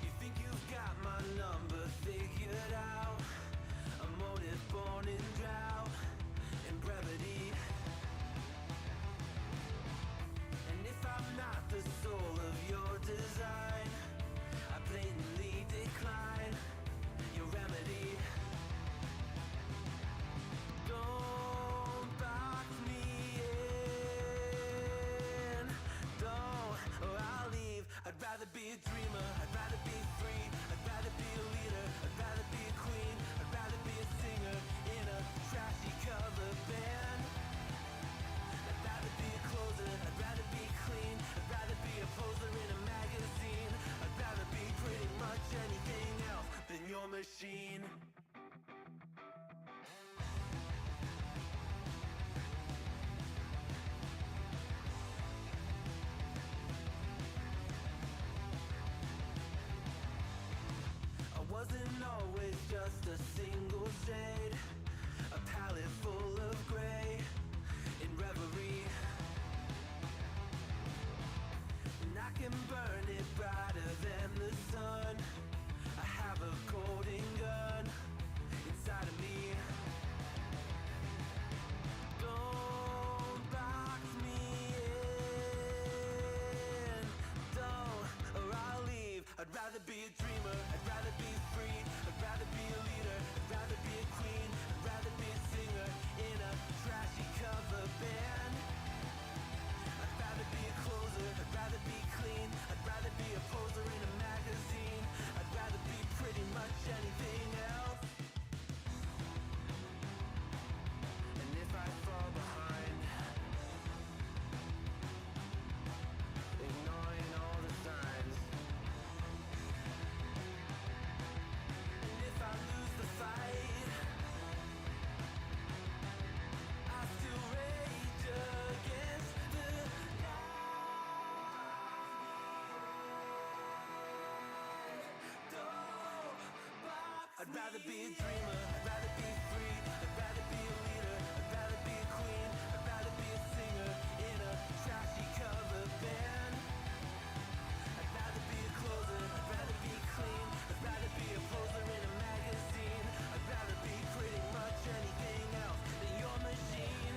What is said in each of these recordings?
You think you've got my number figured out? A motive born in drought and brevity. And if I'm not the soul of your design, I blatantly decline your remedy. Don't box me in, don't, or I'll leave. I'd rather be a dreamer, I'd rather be free, I'd rather be a leader, I'd rather be a queen, I'd rather be a singer in a trashy cover band. I'd rather be a closer, I'd rather be clean, I'd rather be a poser in a magazine, I'd rather be pretty much anything else than your machine. I wasn't always just a single shade, a palette full of gray in reverie. And I can burn it brighter than the sun. I have a golden gun inside of me. Don't box me in, don't, or I'll leave. I'd rather be a dreamer, I'd rather be free, I'd rather be a leader, I'd rather be a queen, I'd rather be a singer in a trashy cover band. I'd rather be a closer, I'd rather be clean, I'd rather be a poser in a magazine, I'd rather be pretty much anything else. And if I fall behind, ignoring all the signs, and if I lose the fight, I still rage against the night. Don't box I'd rather be a dreamer, I'd rather be free, I'd rather be a leader, I'd rather be a queen, I'd rather be a singer in a trashy cover band. I'd rather be a closer, I'd rather be clean, I'd rather be a poser in a magazine, I'd rather be pretty much anything else than your machine.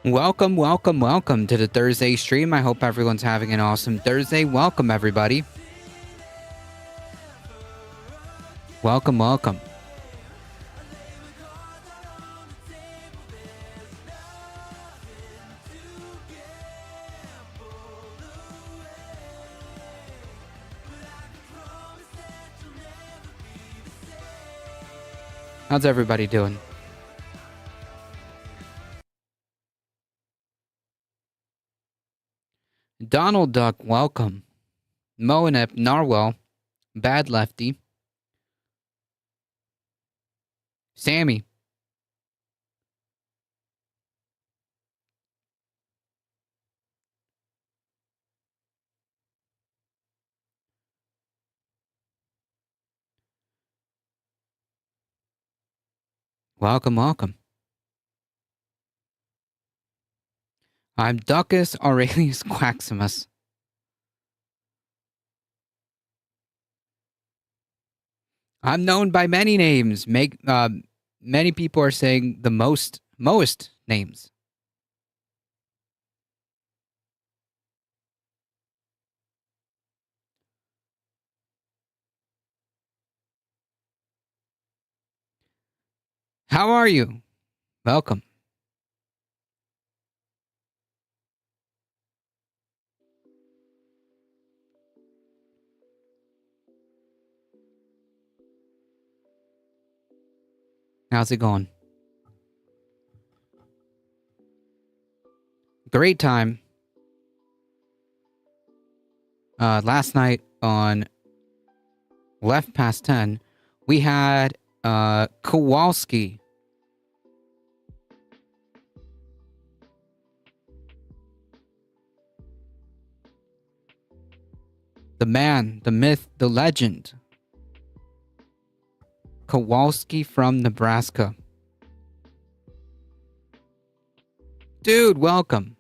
Welcome, welcome, welcome to the Thursday stream. I hope everyone's having an awesome Thursday. Welcome, everybody. Welcome, welcome. How's everybody doing? Donald Duck, welcome. Moanep, Narwhal, Bad Lefty, Sammy. Welcome, welcome. I'm Duckus Aurelius Quaximus. I'm known by many names. Many people are saying the most names. How are you? Welcome. How's it going? Great time. Last night on Left Past 10, we had Kowalski. The man, the myth, the legend. Kowalski from Nebraska. Dude, welcome.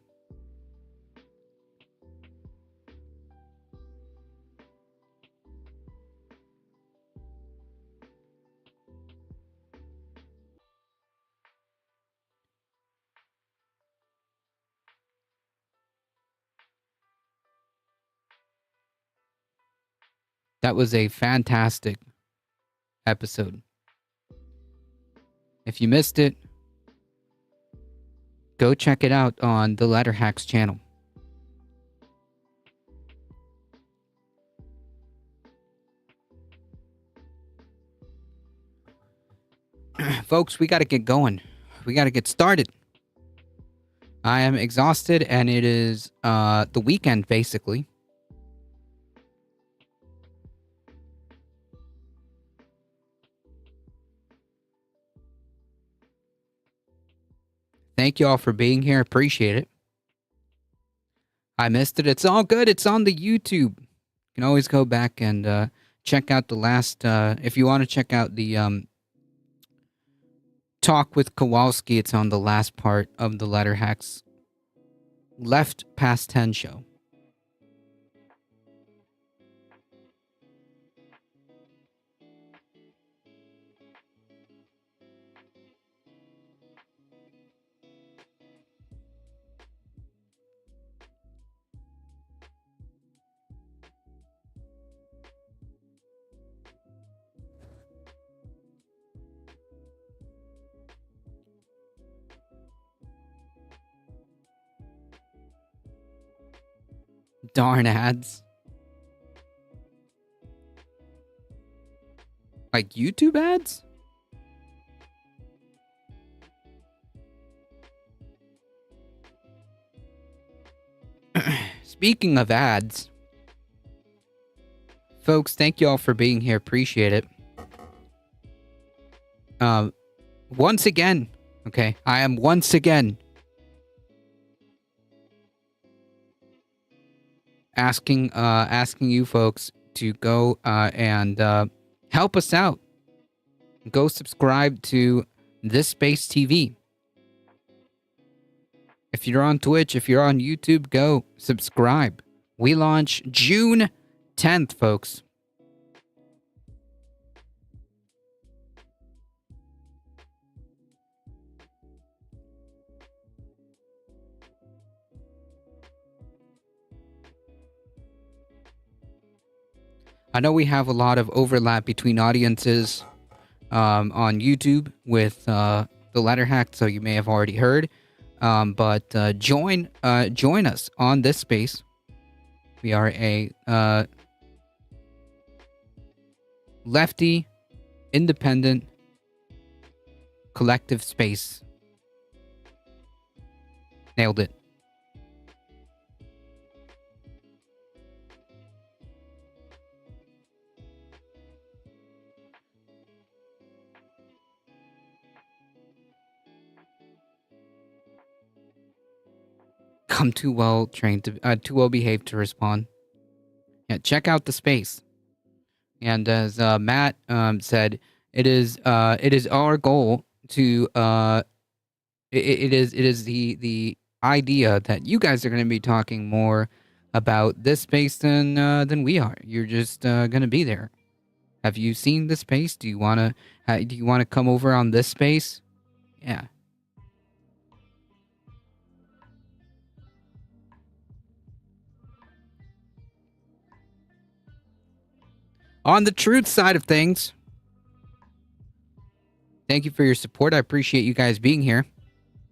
That was a fantastic episode. If you missed it, go check it out on the Letter Hacks channel. Folks, we got to get going. We got to get started. I am exhausted, and it is the weekend, basically. Thank you all for being here. Appreciate it. I missed it. It's all good. It's on the YouTube. You can always go back and check out the last... if you want to check out the talk with Kowalski, it's on the last part of the Letter Hacks Left Past 10 show. Darn ads. Like YouTube ads? Speaking of ads, folks, thank you all for being here. Appreciate it. Once again, okay, I am once again asking you folks to go and help us out. Go subscribe to This Space TV. If you're on Twitch, if you're on YouTube, go subscribe. We launch June 10th, folks. I know we have a lot of overlap between audiences on YouTube with the Letter Hack, so you may have already heard. But join us on this space. We are a lefty, independent, collective space. Nailed it. I'm too well trained to, too well behaved to respond. Yeah, check out the space. And as Matt said, it is our goal to it is the idea that you guys are going to be talking more about this space than we are. You're just going to be there. Have you seen the space? Do you want to come over on this space? Yeah. On the truth side of things, thank you for your support. I appreciate you guys being here.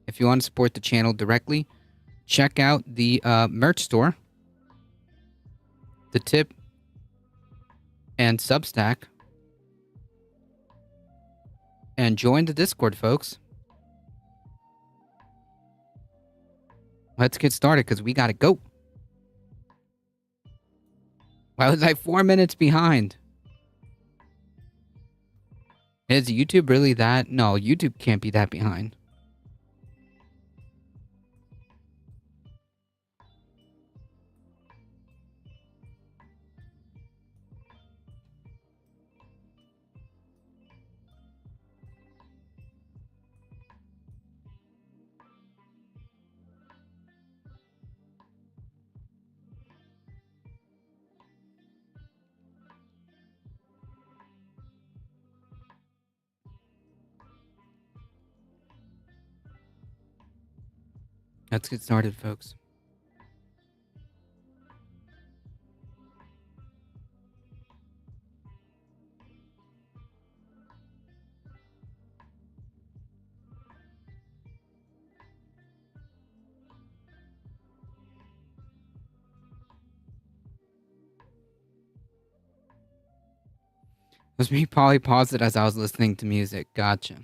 If you want to support the channel directly, check out the merch store, the tip, and Substack. And join the Discord, folks. Let's get started because we got to go. I was like 4 minutes behind. Is YouTube really that? No, YouTube can't be that behind. Let's get started, folks. It was me probably paused it as I was listening to music. Gotcha.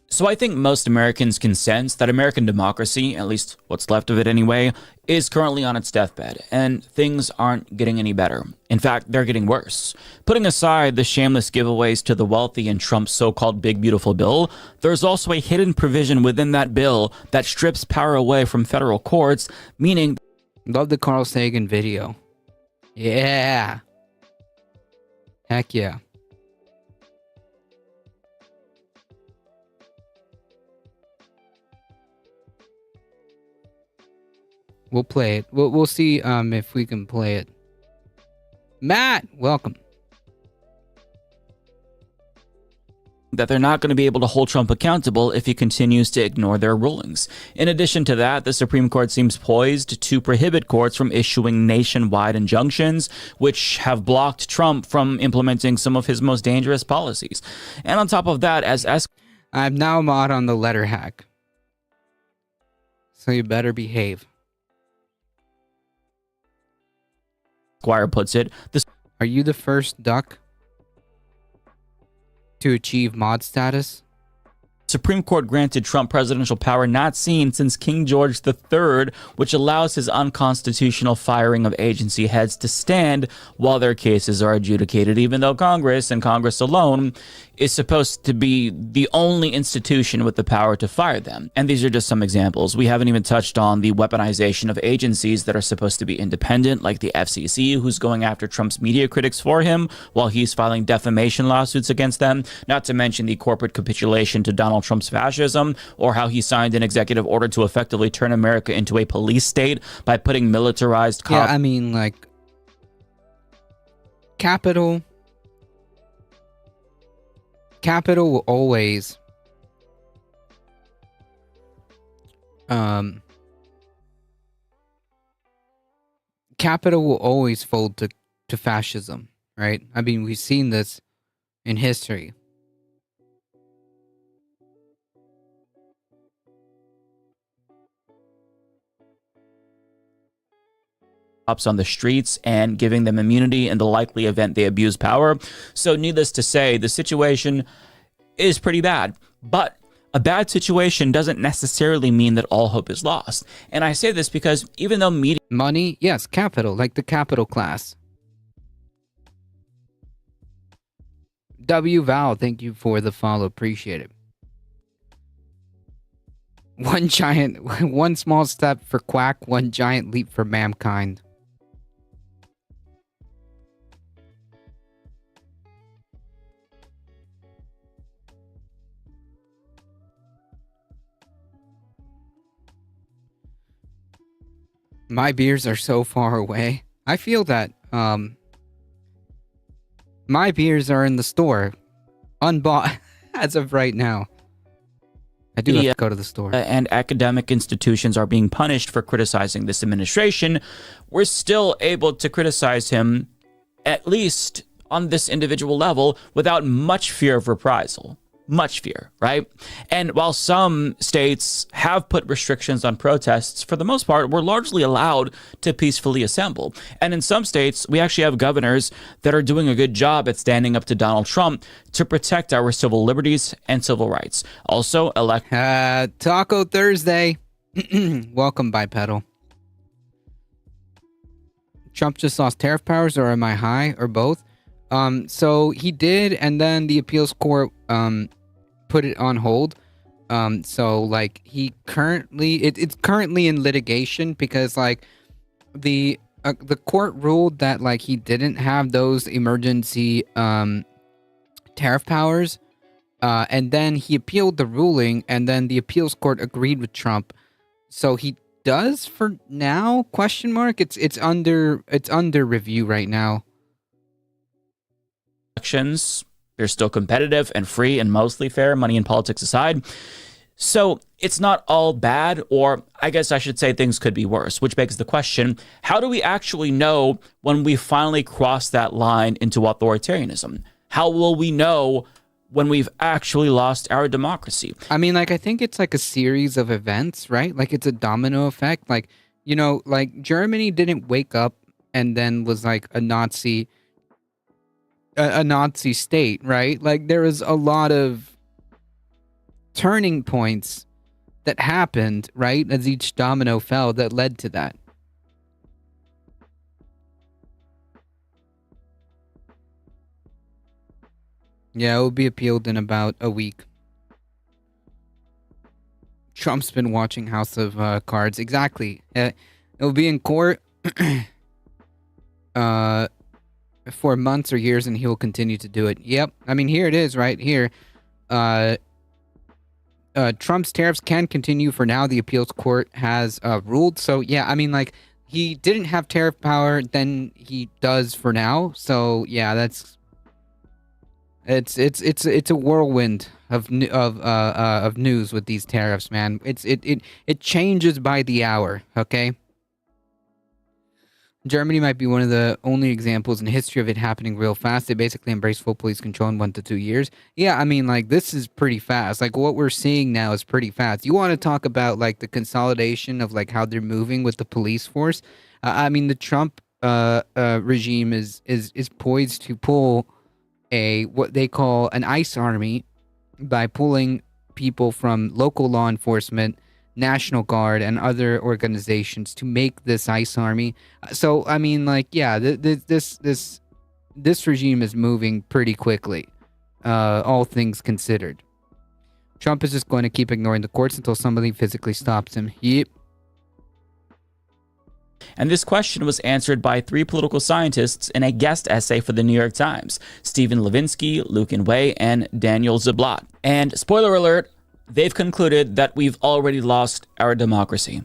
So I think most Americans can sense that American democracy, at least what's left of it anyway, is currently on its deathbed, and things aren't getting any better. In fact, they're getting worse. Putting aside the shameless giveaways to the wealthy in Trump's so-called Big Beautiful Bill, there's also a hidden provision within that bill that strips power away from federal courts, meaning... Love the Carl Sagan video. Yeah. Heck yeah. We'll play it. We'll see if we can play it. Matt, welcome. that they're not going to be able to hold Trump accountable if he continues to ignore their rulings. In addition to that, the Supreme Court seems poised to prohibit courts from issuing nationwide injunctions, which have blocked Trump from implementing some of his most dangerous policies. And on top of that, as I'm now mod on the letter hack, so you better behave. Esquire puts it, Are you the first duck to achieve mod status? Supreme Court granted Trump presidential power not seen since King George III, which allows his unconstitutional firing of agency heads to stand while their cases are adjudicated, even though Congress, and Congress alone, is supposed to be the only institution with the power to fire them. And these are just some examples. We haven't even touched on the weaponization of agencies that are supposed to be independent, like the FCC, who's going after Trump's media critics for him while he's filing defamation lawsuits against them, not to mention the corporate capitulation to Donald Trump's fascism, or how he signed an executive order to effectively turn America into a police state by putting militarized Yeah, I mean, like, capital will always capital will always fold to fascism, right? I mean, we've seen this in history. On the streets and giving them immunity in the likely event they abuse power. So needless to say, the situation is pretty bad. But a bad situation doesn't necessarily mean that all hope is lost. And I say this because even though media... Money, yes, capital, like the capital class. W. Val, thank you for the follow. Appreciate it. One small step for Quack, one giant leap for mankind. My beers are so far away. I feel that. My beers are in the store, unbought as of right now. I do have to go to the store. And academic institutions are being punished for criticizing this administration. We're still able to criticize him, at least on this individual level, without much fear of reprisal. Much fear, right? And while some states have put restrictions on protests, for the most part, we're largely allowed to peacefully assemble. And in some states, we actually have governors that are doing a good job at standing up to Donald Trump to protect our civil liberties and civil rights. Also, Taco Thursday. Welcome, Bipedal. Trump just lost tariff powers, or am I high, or both? So he did, and then the appeals court put it on hold. So like he currently it's currently in litigation because like the court ruled that like he didn't have those emergency tariff powers, and then he appealed the ruling, and then the appeals court agreed with Trump. So he does for now? Question mark. It's under review right now. Elections, they're still competitive and free and mostly fair, money and politics aside. So it's not all bad, or I guess I should say things could be worse, which begs the question, how do we actually know when we finally cross that line into authoritarianism? How will we know when we've actually lost our democracy? I mean, like, I think it's like a series of events, right? Like it's a domino effect. Like, you know, like Germany didn't wake up and then was like a Nazi state, right? Like there was a lot of turning points that happened, right, as each domino fell that led to that. Yeah, it will be appealed in about a week. Trump's been watching House of Cards. Exactly. It will be in court for months or years, and he will continue to do it. Yep. I mean, here it is right here. Trump's tariffs can continue for now. The appeals court has ruled. So, yeah, I mean, like, he didn't have tariff power, then he does for now. So, yeah, that's... It's a whirlwind of news with these tariffs, man. It changes by the hour, okay? Germany might be one of the only examples in history of it happening real fast. They basically embraced full police control in 1 to 2 years. Yeah, I mean, like, this is pretty fast. Like, what we're seeing now is pretty fast. You want to talk about, like, the consolidation of, like, how they're moving with the police force? I mean, the Trump regime is poised to pull what they call an ICE army by pulling people from local law enforcement, National Guard, and other organizations to make this ICE army. So, I mean, like, yeah, this regime is moving pretty quickly, all things considered. Trump is just going to keep ignoring the courts until somebody physically stops him. Yep. And this question was answered by 3 political scientists in a guest essay for the New York Times: Stephen Levinsky, Lucan Way, and Daniel Ziblatt. And spoiler alert, they've concluded that we've already lost our democracy.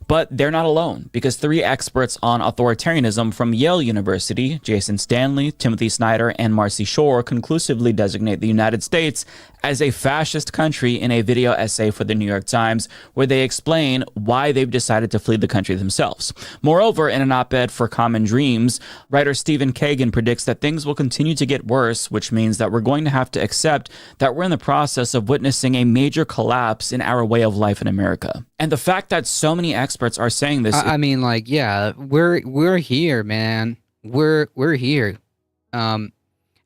But they're not alone, because 3 experts on authoritarianism from Yale University, Jason Stanley, Timothy Snyder, and Marcy Shore, conclusively designate the United States as a fascist country in a video essay for the New York Times, where they explain why they've decided to flee the country themselves. Moreover, in an op-ed for Common Dreams, writer Stephen Kagan predicts that things will continue to get worse, which means that we're going to have to accept that we're in the process of witnessing a major collapse in our way of life in America. And the fact that so many experts are saying this, I mean, like, yeah, we're here, man. We're here.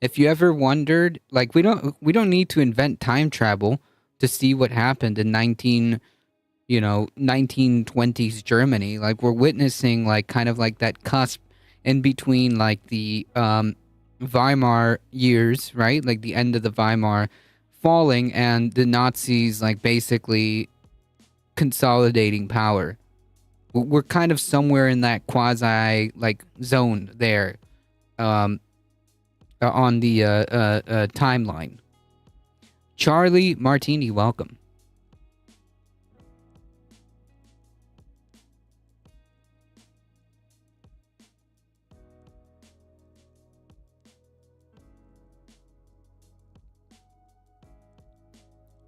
If you ever wondered, like, we don't need to invent time travel to see what happened in 1920s Germany. Like, we're witnessing, like, kind of like that cusp in between, like, the Weimar years, right? Like the end of the Weimar falling and the Nazis, like, basically consolidating power. We're kind of somewhere in that quasi, like, zone there, on the timeline. Charlie Martini, welcome.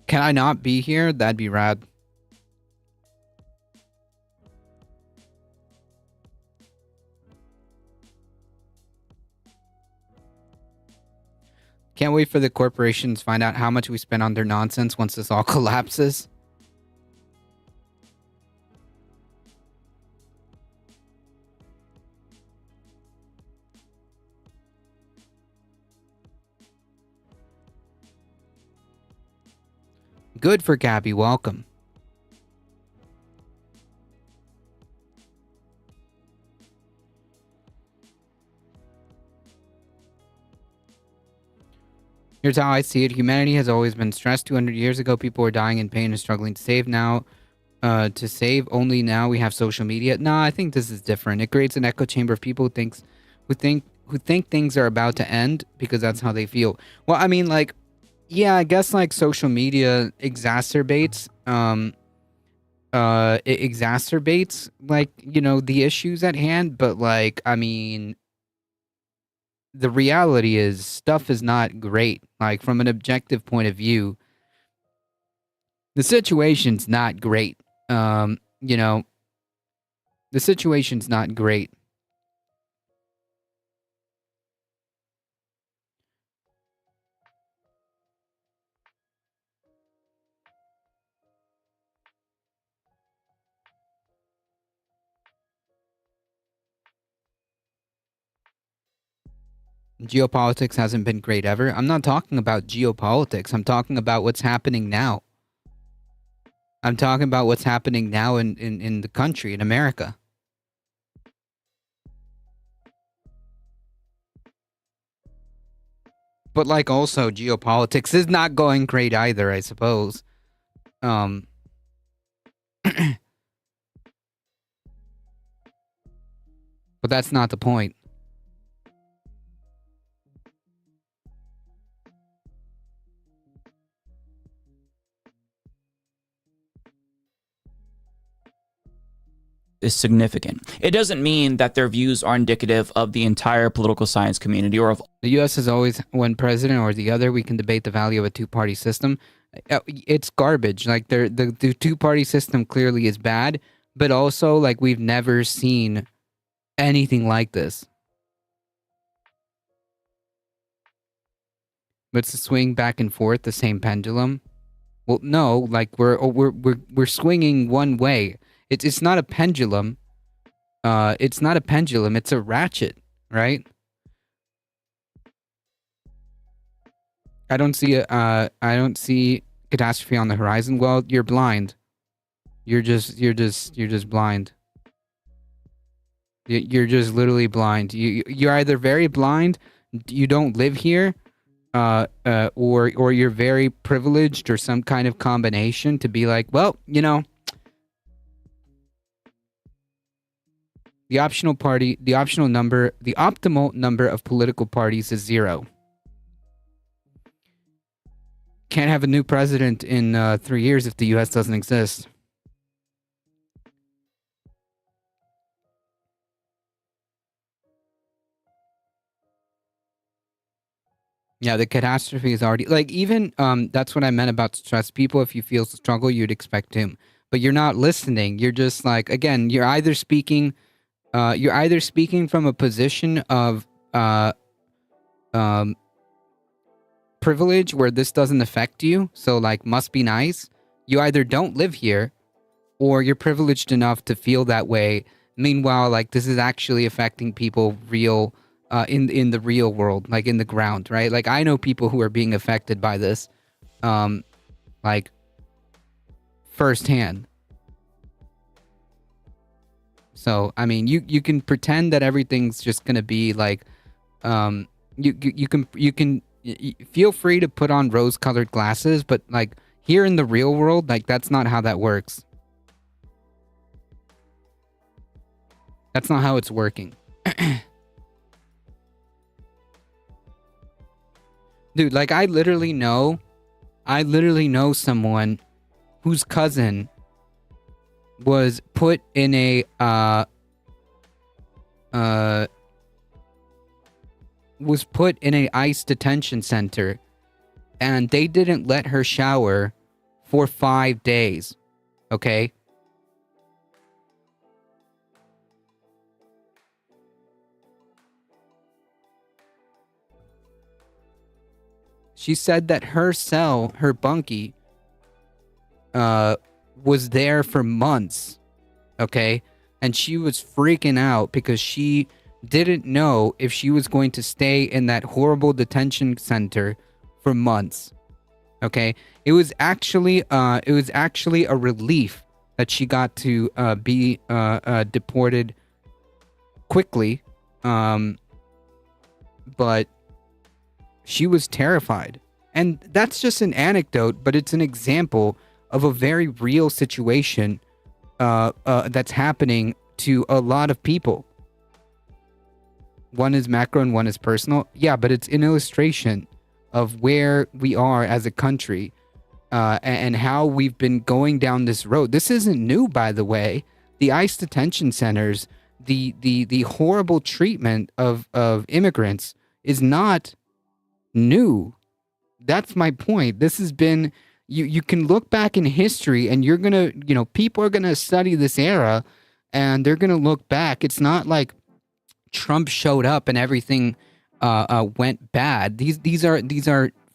Can I not be here? That'd be rad. Can't wait for the corporations to find out how much we spend on their nonsense once this all collapses. Good for Gabby, welcome. Here's how I see it. Humanity has always been stressed. 200 years ago, people were dying in pain and struggling to save. Now, to save only now we have social media. No, I think this is different. It creates an echo chamber of people who think things are about to end because that's how they feel. Well, I mean, like, yeah, I guess, like, social media exacerbates like, you know, the issues at hand, but, like, I mean, the reality is stuff is not great. Like, from an objective point of view, the situation's not great. You know, the situation's not great. Geopolitics hasn't been great ever. I'm not talking about geopolitics. I'm talking about what's happening now. I'm talking about what's happening now in the country, in America. But, like, also geopolitics is not going great either, I suppose. But that's not the point. Is significant. It doesn't mean that their views are indicative of the entire political science community or of the U.S. is always one president or the other. We can debate the value of a two-party system. It's garbage. Like, the two-party system clearly is bad, but also, like, we've never seen anything like this. But it's a swing back and forth, the same pendulum. Well, no, like, we're swinging one way. It's not a pendulum. It's not a pendulum. It's a ratchet, right? I don't see catastrophe on the horizon. Well, you're blind. You're just blind. You're just literally blind. You're either very blind, you don't live here, or you're very privileged, or some kind of combination to be like, well, you know, the optimal number of political parties is 0. Can't have a new president in 3 years if the U.S. doesn't exist. Yeah, the catastrophe is already like even that's what I meant about stress people. If you feel struggle, you'd expect him. But you're not listening. You're just like again, you're either speaking from a position of uh um privilege where this doesn't affect you, so like must be nice. You either don't live here or you're privileged enough to feel that way. Meanwhile, like this is actually affecting people real in the real world, like in the ground, right? Like I know people who are being affected by this, um, like firsthand. So I mean, you can pretend that everything's just gonna be like, you feel free to put on rose-colored glasses, but like here in the real world, like that's not how that works. That's not how it's working. Dude, like I literally know someone whose cousin was put in a ICE detention center and they didn't let her shower for 5 days. Okay? She said that her cell, her bunkie, was there for months, okay? And she was freaking out because she didn't know if she was going to stay in that horrible detention center for months, okay? It was actually a relief that she got to be deported quickly, but she was terrified. And that's just an anecdote, but it's an example of a very real situation that's happening to a lot of people. One is macro and one is personal. Yeah, but it's an illustration of where we are as a country and how we've been going down this road. This isn't new, by the way. The ICE detention centers, the horrible treatment of immigrants is not new. That's my point. This has been you can look back in history and you're going to, people are going to study this era and they're going to look back. It's not like Trump showed up and everything went bad. These are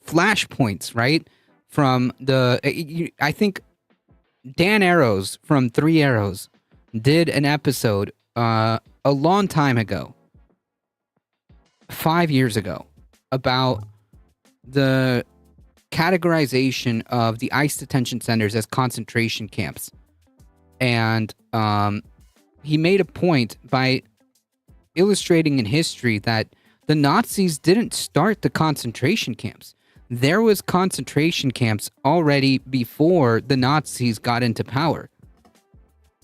flashpoints, right? From I think Dan Arrows from Three Arrows did an episode a long time ago, 5 years ago, about the categorization of the ICE detention centers as concentration camps. And he made a point by illustrating in history that the Nazis didn't start the concentration camps. There was concentration camps already before the Nazis got into power.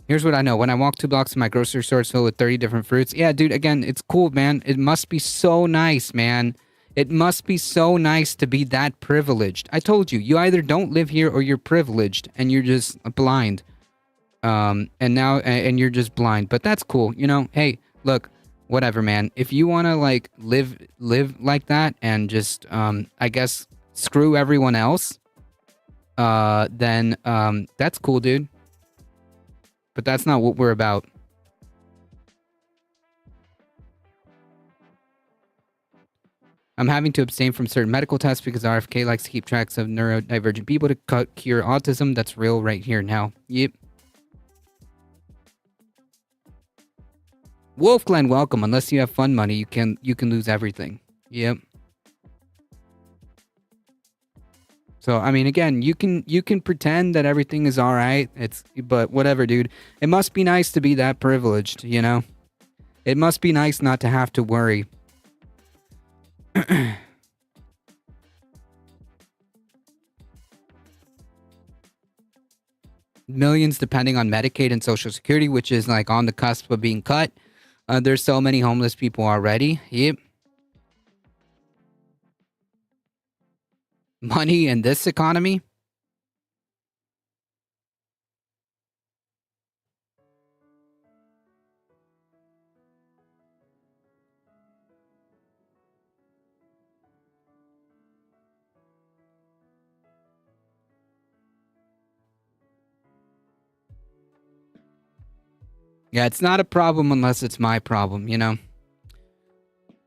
Here's what I know. When I walk 2 blocks to my grocery store, it's filled with 30 different fruits. Yeah, dude, again, it's cool, man. It must be so nice, man. It must be so nice to be that privileged. I told you, you either don't live here or you're privileged and you're just blind. And you're just blind. But that's cool. Hey, look, whatever, man. If you want to like live like that and just I guess screw everyone else, then that's cool, dude. But that's not what we're about. I'm having to abstain from certain medical tests because RFK likes to keep tracks of neurodivergent people to cure autism. That's real right here now. Yep. Wolf Glen, welcome. Unless you have fun money, you can lose everything. Yep. So I mean, again, you can pretend that everything is all right. But whatever, dude. It must be nice to be that privileged, It must be nice not to have to worry. Millions depending on Medicaid and Social Security, which is like on the cusp of being cut. There's so many homeless people already. Yep. Money in this economy? Yeah, it's not a problem unless it's my problem, you know?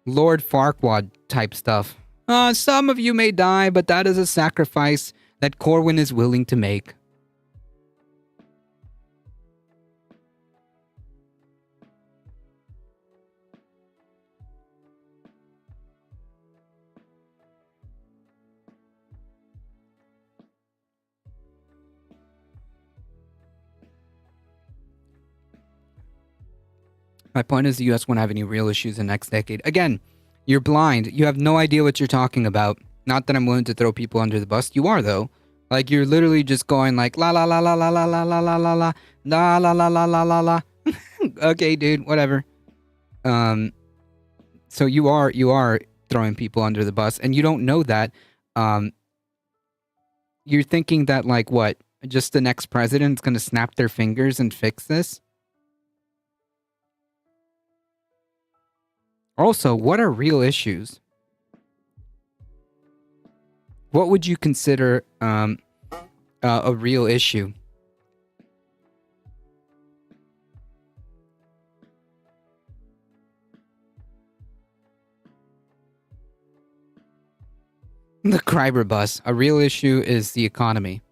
Lord Farquaad type stuff. Some of you may die, but that is a sacrifice that Corwin is willing to make. My point is the US won't have any real issues in the next decade. Again, you're blind. You have no idea what you're talking about. Not that I'm willing to throw people under the bus. You are, though. Like, you're literally just going like, la la la la la la la la la la la la la la la la la la. Okay, dude, whatever. So you are throwing people under the bus, and you don't know that. You're thinking that, like, what? Just the next president's gonna snap their fingers and fix this? Also, what are real issues? What would you consider a real issue? The Kreiber bus. A real issue is the economy.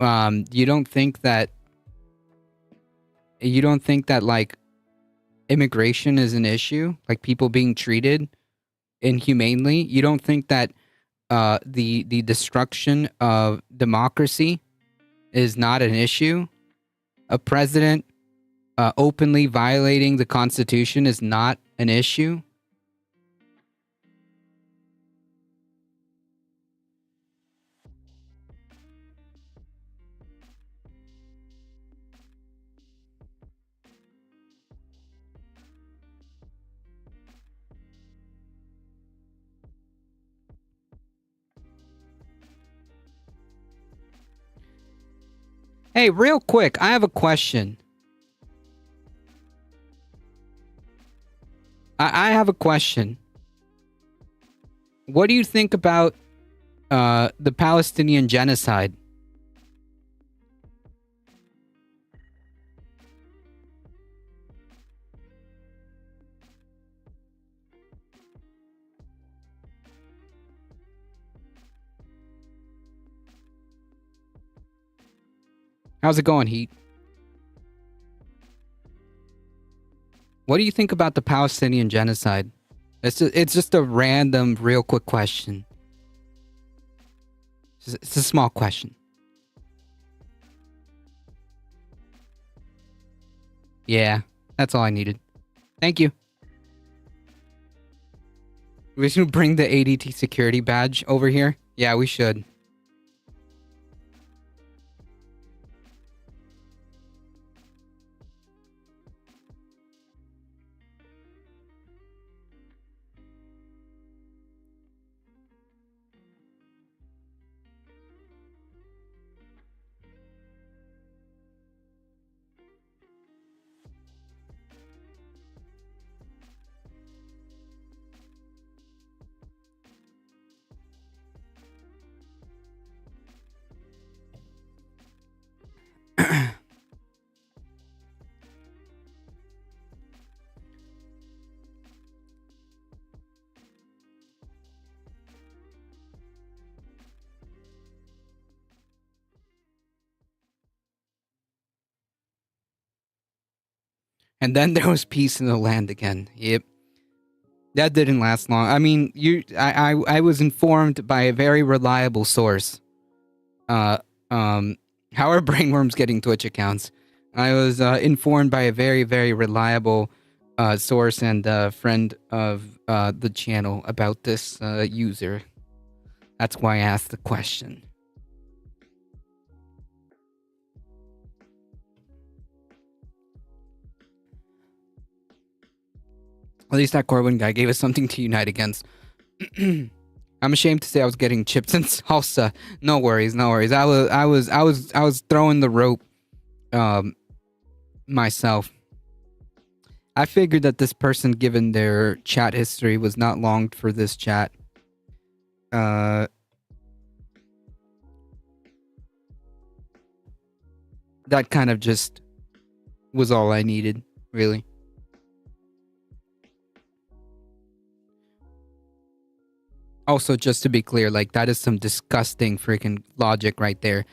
You don't think that like immigration is an issue, like people being treated inhumanely? You don't think that the destruction of democracy is not an issue? A president openly violating the Constitution is not an issue? Hey, real quick, I have a question. I have a question. What do you think about the Palestinian genocide? How's it going, Heat? What do you think about the Palestinian genocide? It's just a random, real quick question. It's a small question. Yeah, that's all I needed. Thank you. We should bring the ADT security badge over here. Yeah, we should. And then there was peace in the land again. Yep. That didn't last long. I mean, I was informed by a very reliable source. How are brainworms getting Twitch accounts? I was informed by a very, very reliable source and friend of the channel about this user. That's why I asked the question. At least that Corwin guy gave us something to unite against. I'm ashamed to say I was getting chips and salsa. No worries, no worries. I was throwing the rope myself. I figured that this person, given their chat history, was not long for this chat. That kind of just was all I needed, really. Also, just to be clear, like, that is some disgusting freaking logic right there.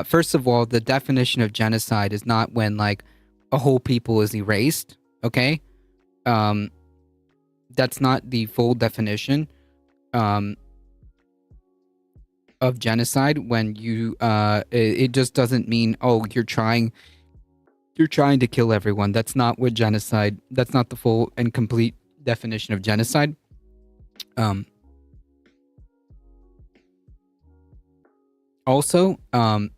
First of all, the definition of genocide is not when, like, a whole people is erased, okay? That's not the full definition of genocide. When you, it just doesn't mean, oh, you're trying to kill everyone. That's not what genocide, that's not the full and complete definition of genocide. Also,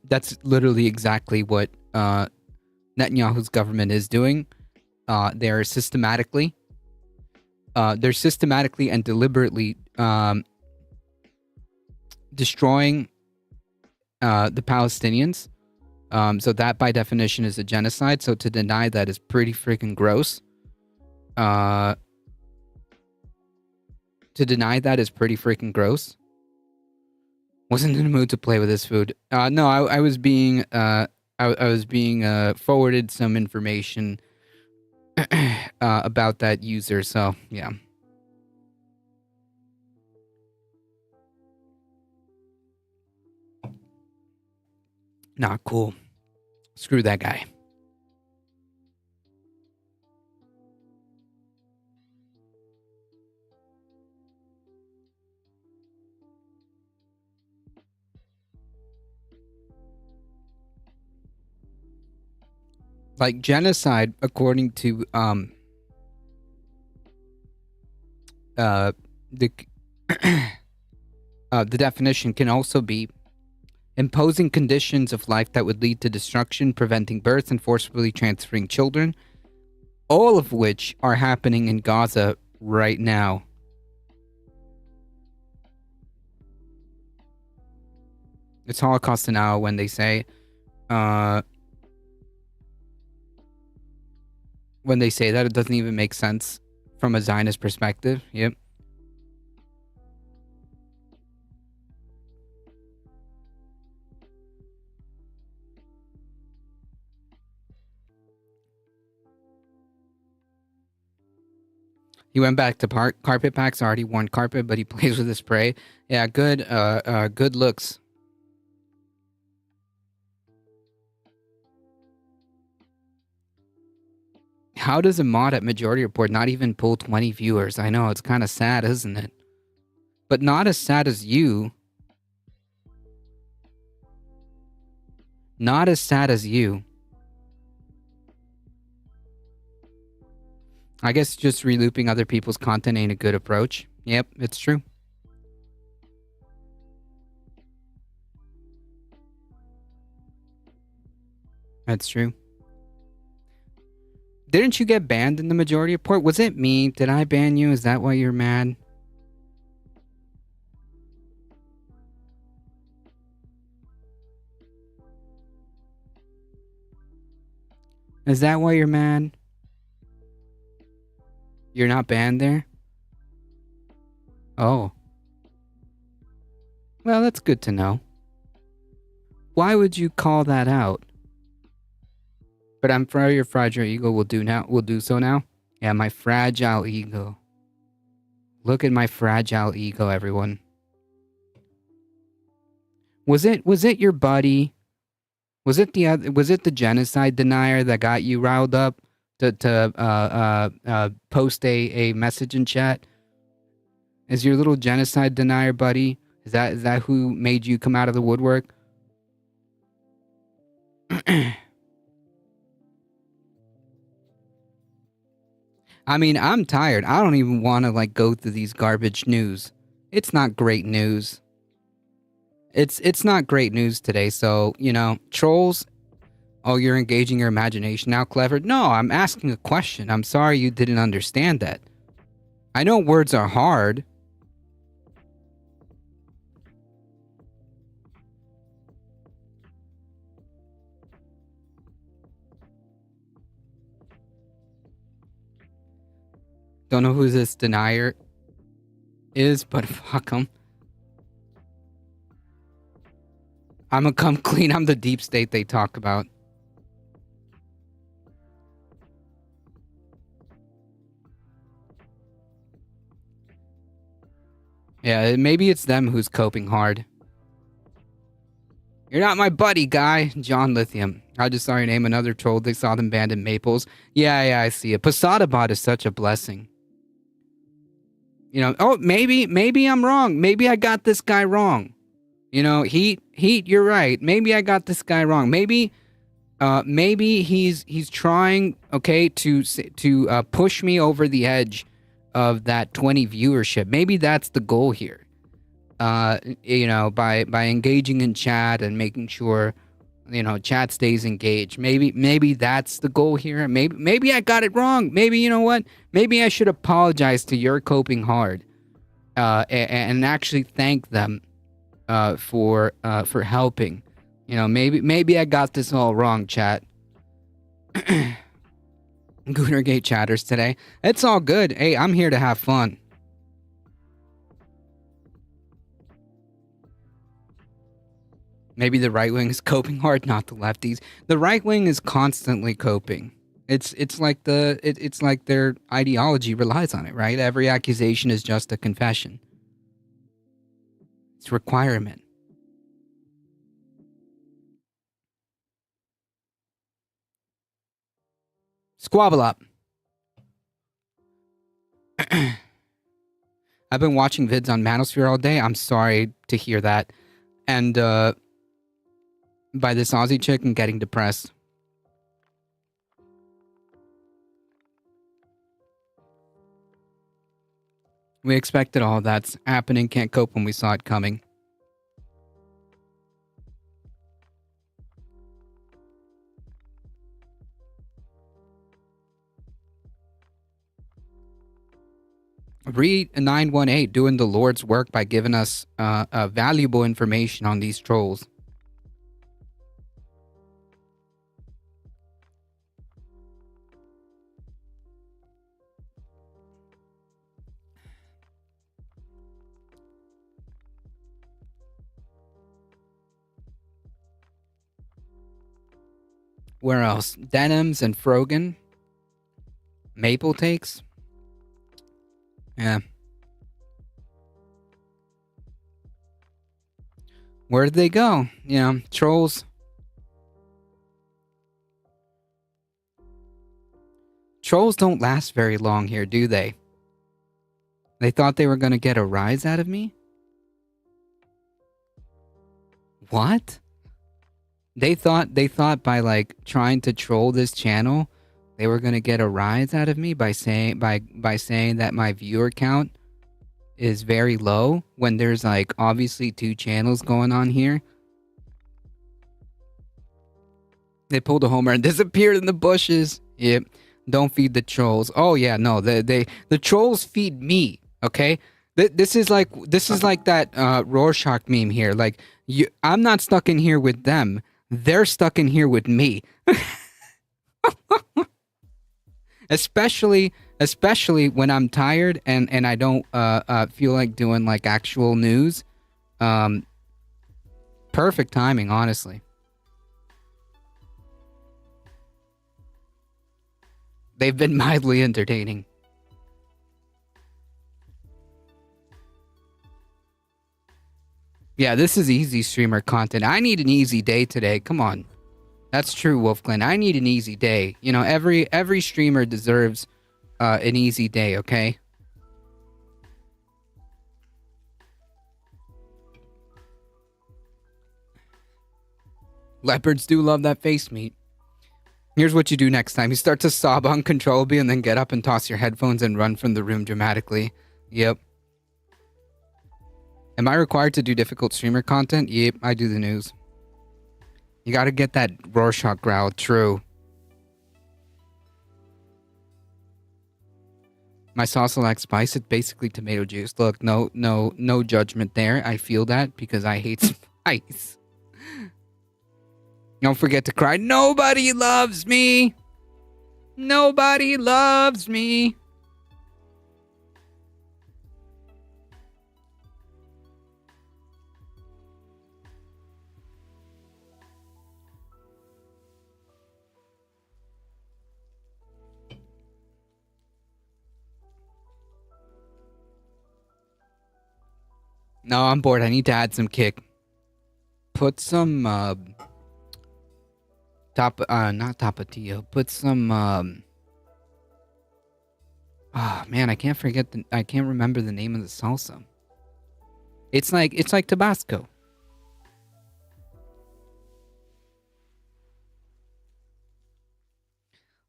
that's literally exactly what Netanyahu's government is doing. They're systematically and deliberately destroying the Palestinians. So that, by definition, is a genocide. So to deny that is pretty freaking gross. To deny that is pretty freaking gross. Wasn't in the mood to play with this food. No, I was being I was being forwarded some information about that user. So yeah. Not cool. Screw that guy. Like, genocide, according to the the definition, can also be imposing conditions of life that would lead to destruction, preventing birth, and forcibly transferring children, all of which are happening in Gaza right now. It's Holocaust denial when they say that. It doesn't even make sense from a Zionist perspective. Yep. He went back to carpet packs, already worn carpet, but he plays with the spray. Yeah, good good looks. How does a mod at Majority Report not even pull 20 viewers? I know, it's kind of sad, isn't it? But not as sad as you. Not as sad as you. I guess just relooping other people's content ain't a good approach. Yep, it's true. That's true. Didn't you get banned in the Majority Report? Was it me? Did I ban you? Is that why you're mad? Is that why you're mad? You're not banned there? Oh. Well, that's good to know. Why would you call that out? But I'm sure your fragile ego will do so now. Yeah, my fragile ego. Look at my fragile ego, everyone. Was it your buddy? Was it the genocide denier that got you riled up to post a message in chat? Is your little genocide denier buddy? Is that who made you come out of the woodwork? I mean, I'm tired. I don't even want to go through these garbage news. It's not great news. It's not great news today. So, trolls, oh, you're engaging your imagination now, clever. No, I'm asking a question. I'm sorry you didn't understand that. I know words are hard. Don't know who this denier is, but fuck him. I'm gonna come clean. I'm the deep state they talk about. Yeah, maybe it's them who's coping hard. You're not my buddy, guy. John Lithium. I just saw your name. Another troll. They saw them banned in Maples. Yeah, I see it. Posada bot is such a blessing. You know, oh, maybe I'm wrong. Maybe I got this guy wrong. You know, Heat, you're right. Maybe I got this guy wrong. Maybe he's trying, okay, to push me over the edge of that 20 viewership. Maybe that's the goal here. You know, by engaging in chat and making sure, you know, chat stays engaged. Maybe that's the goal here. Maybe I got it wrong. Maybe, you know what? Maybe I should apologize to You're Coping Hard, and actually thank them for helping. You know, maybe I got this all wrong, chat. Goonergate chatters today. It's all good. Hey, I'm here to have fun. Maybe the right wing is coping hard, not the lefties. The right wing is constantly coping. It's like it's like their ideology relies on it, right? Every accusation is just a confession. It's a requirement. Squabble up. I've been watching vids on Manosphere all day. I'm sorry to hear that. And by this Aussie chick and getting depressed. We expected all that's happening. Can't cope when we saw it coming. Read 918 doing the Lord's work by giving us valuable information on these trolls. Where else? Denims and Frogan. Maple takes. Yeah. Where did they go? You know, trolls. Trolls don't last very long here, do they? They thought they were going to get a rise out of me? What? They thought by like trying to troll this channel, they were going to get a rise out of me by saying that my viewer count is very low when there's like obviously 2 channels going on here. They pulled a homer and disappeared in the bushes. Yep. Don't feed the trolls. Oh yeah, no, the trolls feed me. Okay, this is like that Rorschach meme here. Like I'm not stuck in here with them. They're stuck in here with me. especially when I'm tired and I don't feel like doing like actual news. Perfect timing, honestly. They've been mildly entertaining. Yeah, this is easy streamer content. I need an easy day today. Come on. That's true, Wolfglen. I need an easy day. You know, every streamer deserves an easy day, okay? Leopards do love that face meat. Here's what you do next time. You start to sob uncontrollably and then get up and toss your headphones and run from the room dramatically. Yep. Am I required to do difficult streamer content? Yep, I do the news. You gotta get that Rorschach growl, true. My sauce lacks spice, it's basically tomato juice. Look, no judgment there. I feel that because I hate spice. Don't forget to cry. Nobody loves me. Nobody loves me. No, I'm bored. I need to add some kick. Put some not tapatio. Put some man, I can't remember the name of the salsa. It's like Tabasco.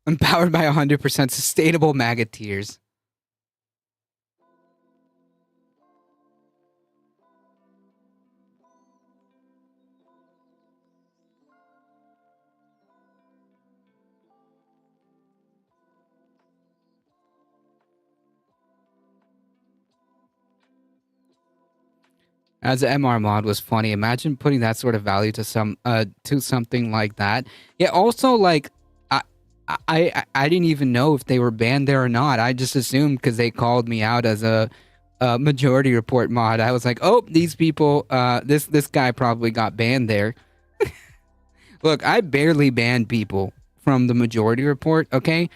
I'm powered by 100% sustainable magateers. As an MR mod was funny. Imagine putting that sort of value to something like that. Yeah. Also, like, I didn't even know if they were banned there or not. I just assumed because they called me out as a majority report mod. I was like, oh, these people, this guy probably got banned there. Look, I barely ban people from the majority report. Okay,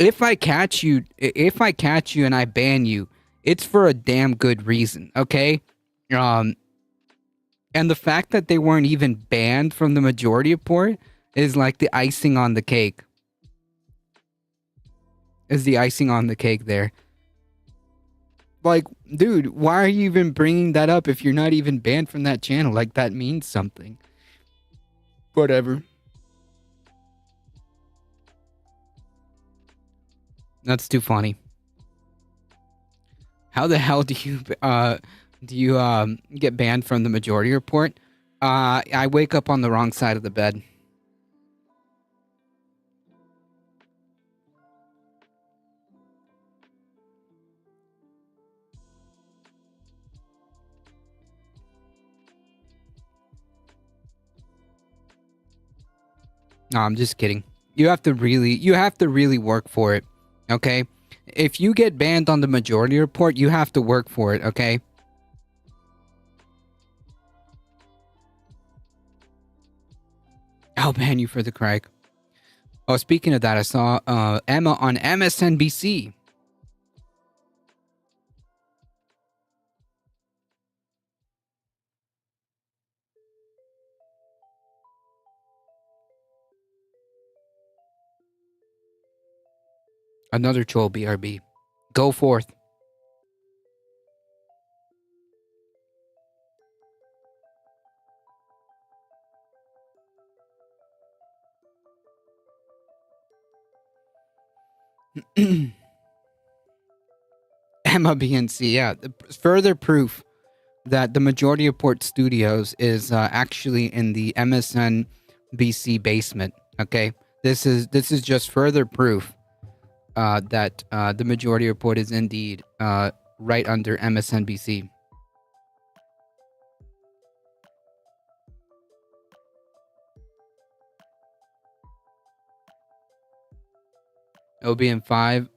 if I catch you and I ban you, it's for a damn good reason. Okay. And the fact that they weren't even banned from the majority report is like the icing on the cake. Is the icing on the cake there. Like, dude, why are you even bringing that up if you're not even banned from that channel? Like, that means something. Whatever. That's too funny. How the hell do you get banned from the majority report? I wake up on the wrong side of the bed. No, I'm just kidding. You have to really work for it. Okay? If you get banned on the majority report, you have to work for it, okay? I'll ban you for the crack. Oh, speaking of that, I saw Emma on MSNBC. Another troll BRB. Go forth. Emma BNC, yeah. Further proof that the majority of Port Studios is actually in the MSNBC basement. Okay, this is just further proof that the majority report is indeed right under MSNBC. It'll be in 5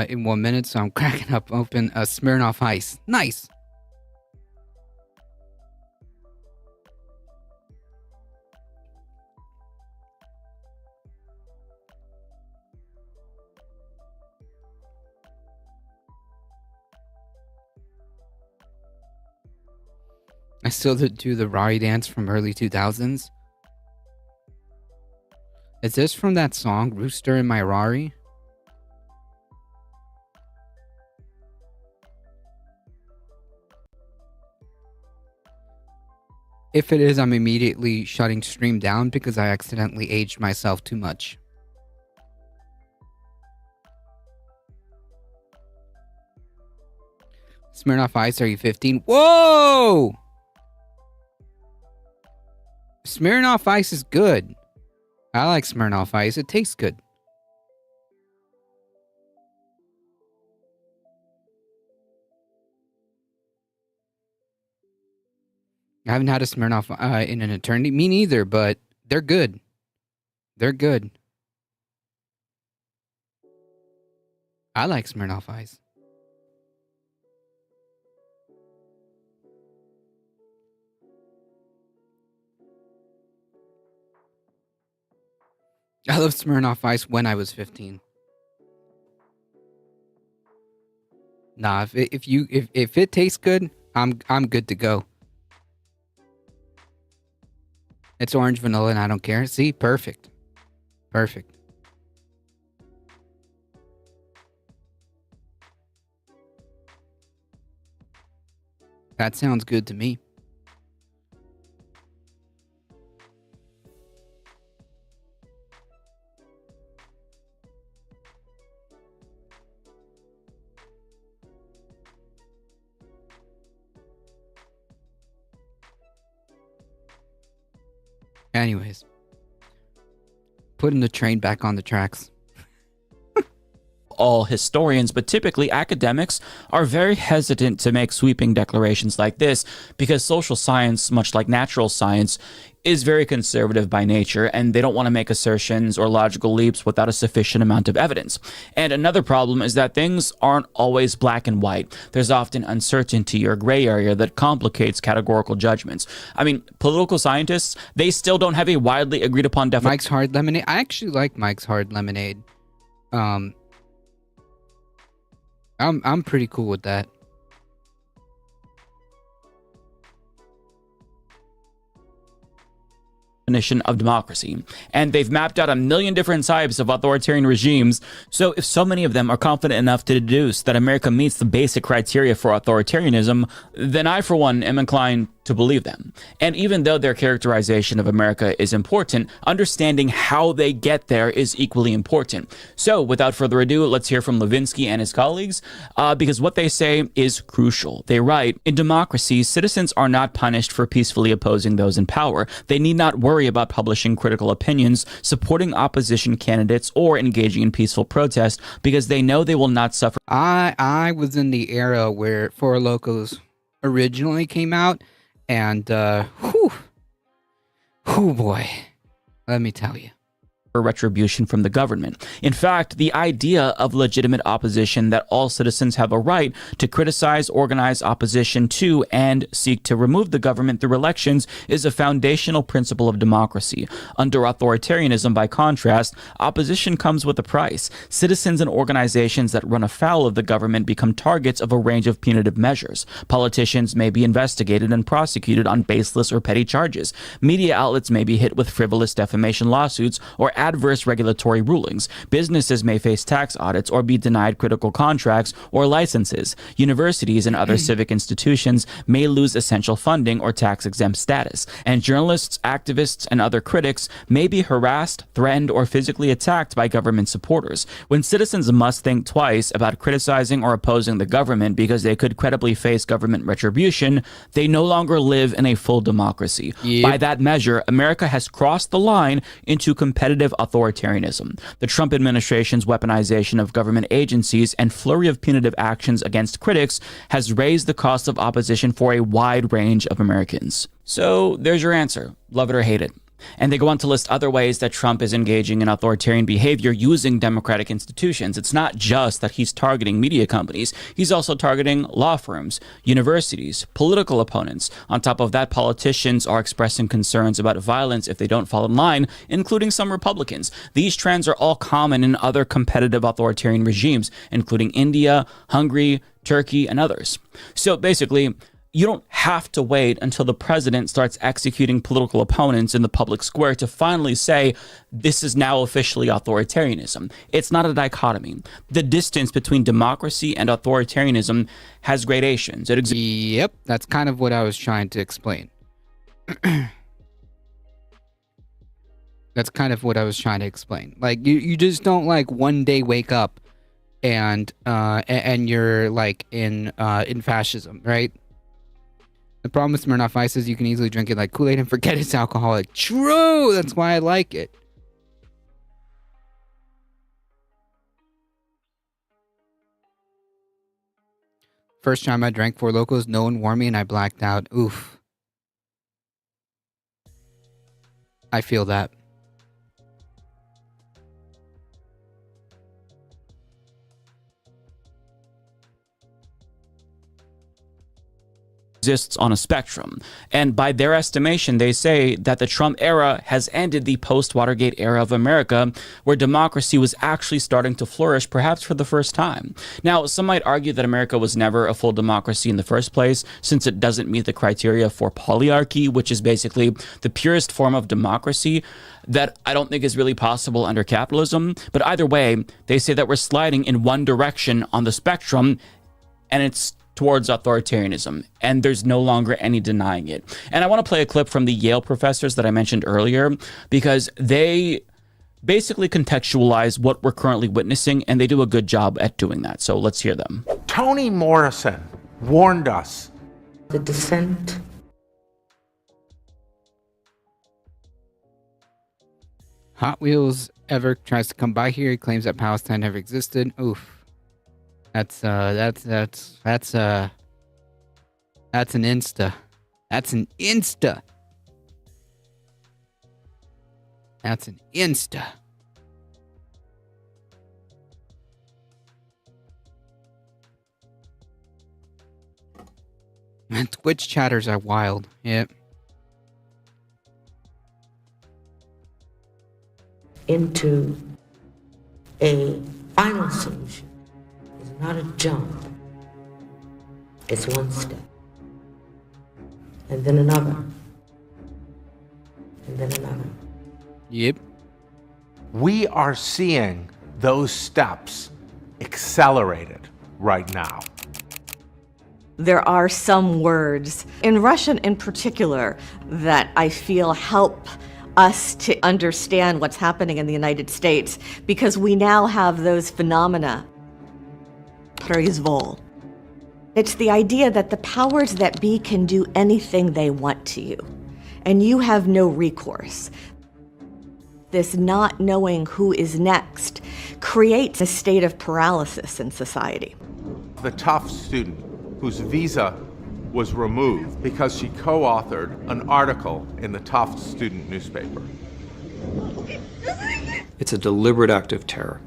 in 1 minute, so I'm cracking open a Smirnoff Ice. Nice. I still do the Rari dance from early 2000s. Is this from that song, Rooster in My Rari? If it is, I'm immediately shutting stream down because I accidentally aged myself too much. Smirnoff Ice, are you 15? Whoa! Smirnoff Ice is good. I like Smirnoff Ice. It tastes good. I haven't had a Smirnoff in an eternity. Me neither, but they're good. They're good. I like Smirnoff Ice. I love Smirnoff Ice when I was 15. Nah, if it tastes good, I'm good to go. It's orange vanilla and I don't care. See? Perfect. Perfect. That sounds good to me. Anyways, putting the train back on the tracks. All historians, but typically academics are very hesitant to make sweeping declarations like this because social science, much like natural science, is very conservative by nature, and they don't want to make assertions or logical leaps without a sufficient amount of evidence. And another problem is that things aren't always black and white. There's often uncertainty or gray area that complicates categorical judgments. I mean, political scientists, they still don't have a widely agreed upon definition. Mike's Hard Lemonade. I actually like Mike's Hard Lemonade. I'm pretty cool with that. Definition of democracy, and they've mapped out a million different types of authoritarian regimes. So if so many of them are confident enough to deduce that America meets the basic criteria for authoritarianism, then I for one am inclined to believe them. And even though their characterization of America is important, understanding how they get there is equally important. So without further ado, let's hear from Levinsky and his colleagues, because what they say is crucial. They write, in democracies, citizens are not punished for peacefully opposing those in power. They need not worry about publishing critical opinions, supporting opposition candidates, or engaging in peaceful protest because they know they will not suffer. I was in the era where Four Locos originally came out, and whew boy, let me tell you. Retribution from the government. In fact, the idea of legitimate opposition, that all citizens have a right to criticize, organize opposition to, and seek to remove the government through elections, is a foundational principle of democracy. Under authoritarianism, by contrast, opposition comes with a price. Citizens and organizations that run afoul of the government become targets of a range of punitive measures. Politicians may be investigated and prosecuted on baseless or petty charges. Media outlets may be hit with frivolous defamation lawsuits or adverse regulatory rulings. Businesses may face tax audits or be denied critical contracts or licenses. Universities and other civic institutions may lose essential funding or tax-exempt status. And journalists, activists, and other critics may be harassed, threatened, or physically attacked by government supporters. When citizens must think twice about criticizing or opposing the government because they could credibly face government retribution, they no longer live in a full democracy. Yep. By that measure, America has crossed the line into competitive authoritarianism. The Trump administration's weaponization of government agencies and flurry of punitive actions against critics has raised the cost of opposition for a wide range of Americans. So there's your answer. Love it or hate it. And they go on to list other ways that Trump is engaging in authoritarian behavior using democratic institutions. It's not just that he's targeting media companies. He's also targeting law firms, universities, political opponents. On top of that, politicians are expressing concerns about violence if they don't fall in line, including some Republicans. These trends are all common in other competitive authoritarian regimes, including India, Hungary, Turkey, and others. So basically, you don't have to wait until the president starts executing political opponents in the public square to finally say, this is now officially authoritarianism. It's not a dichotomy. The distance between democracy and authoritarianism has gradations. Yep, that's kind of what I was trying to explain. That's kind of what I was trying to explain. Like, you just don't, like, one day wake up and you're, like, in fascism, right? The problem with Smirnoff Ice is you can easily drink it like Kool-Aid and forget it's alcoholic. True! That's why I like it. First time I drank Four Locos, no one warned me and I blacked out. Oof. I feel that. exists on a spectrum. And by their estimation, they say that the Trump era has ended the post-Watergate era of America, where democracy was actually starting to flourish, perhaps for the first time. Now, some might argue that America was never a full democracy in the first place, since it doesn't meet the criteria for polyarchy, which is basically the purest form of democracy that I don't think is really possible under capitalism. But either way, they say that we're sliding in one direction on the spectrum, and it's towards authoritarianism, and there's no longer any denying it. And I want to play a clip from the Yale professors that I mentioned earlier, because they basically contextualize what we're currently witnessing, and they do a good job at doing that. So let's hear them. Toni Morrison warned us. The descent Hot Wheels ever tries to come by here. He claims that Palestine never existed. Oof. That's an Insta. That's an Insta. That's an Insta. Man, Twitch chatters are wild. Yep. into a final solution is not a jump. It's one step. And then another. And then another. Yep. We are seeing those steps accelerated right now. There are some words, in Russian in particular, that I feel help us to understand what's happening in the United States, because we now have those phenomena. Произвол. It's the idea that the powers that be can do anything they want to you, and you have no recourse. This not knowing who is next creates a state of paralysis in society. The Tufts student whose visa was removed because she co-authored an article in the Tufts student newspaper. It's a deliberate act of terror.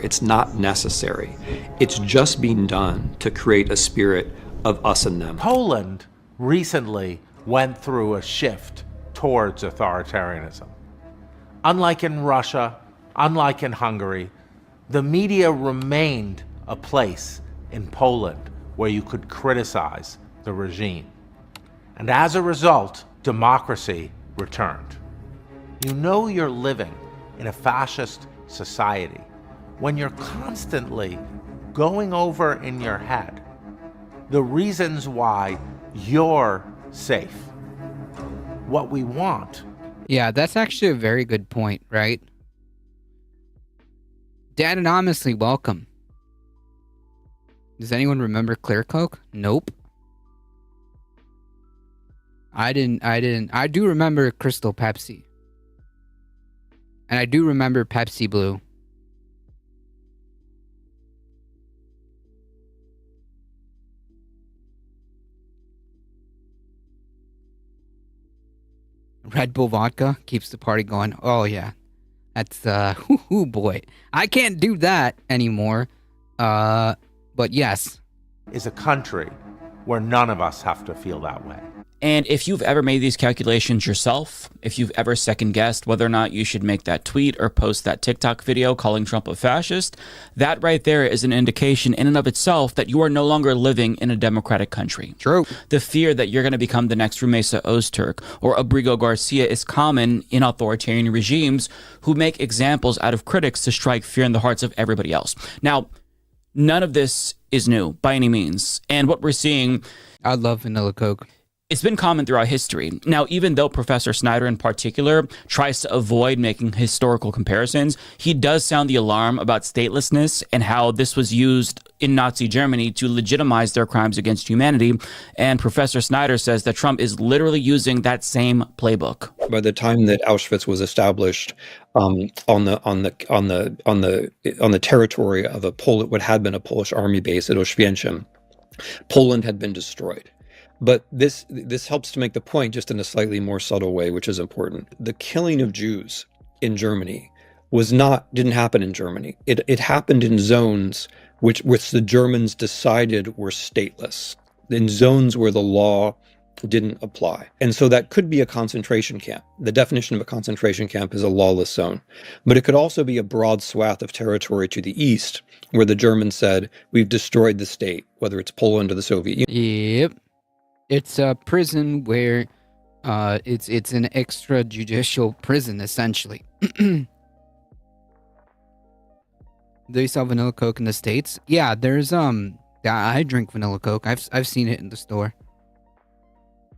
It's not necessary. It's just being done to create a spirit of us and them. Poland recently went through a shift towards authoritarianism. Unlike in Russia, unlike in Hungary, the media remained a place in Poland where you could criticize the regime. And as a result, democracy returned. You know you're living in a fascist society when you're constantly going over in your head the reasons why you're safe. What we want. Yeah, that's actually a very good point, right? Dan Anonymously, welcome. Does anyone remember Clear Coke? Nope. I didn't. I do remember Crystal Pepsi. And I do remember Pepsi Blue. Red Bull vodka keeps the party going. Oh yeah. That's boy. I can't do that anymore. But yes. Is a country where none of us have to feel that way. And if you've ever made these calculations yourself, if you've ever second-guessed whether or not you should make that tweet or post that TikTok video calling Trump a fascist, that right there is an indication in and of itself that you are no longer living in a democratic country. True. The fear that you're going to become the next Rumesa Ozturk or Abrigo Garcia is common in authoritarian regimes who make examples out of critics to strike fear in the hearts of everybody else. Now, none of this is new by any means. And what we're seeing... I love vanilla Coke. It's been common throughout history. Now, even though Professor Snyder in particular tries to avoid making historical comparisons, he does sound the alarm about statelessness and how this was used in Nazi Germany to legitimize their crimes against humanity. And Professor Snyder says that Trump is literally using that same playbook. By the time that Auschwitz was established on the territory of what had been a Polish army base at Oświęcim, Poland had been destroyed. But this helps to make the point just in a slightly more subtle way, which is important. The killing of Jews in Germany didn't happen in Germany. It happened in zones which the Germans decided were stateless. in zones where the law didn't apply. And so that could be a concentration camp. The definition of a concentration camp is a lawless zone. But it could also be a broad swath of territory to the east where the Germans said, we've destroyed the state, whether it's Poland or the Soviet Union. Yep. It's a prison where it's an extrajudicial prison, essentially. Do you sell vanilla Coke in the States? Yeah, there's I drink vanilla Coke. I've seen it in the store.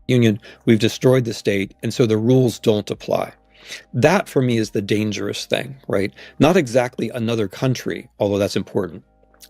Union, we've destroyed the state, and so the rules don't apply. That, for me, is the dangerous thing, right? Not exactly another country, although that's important,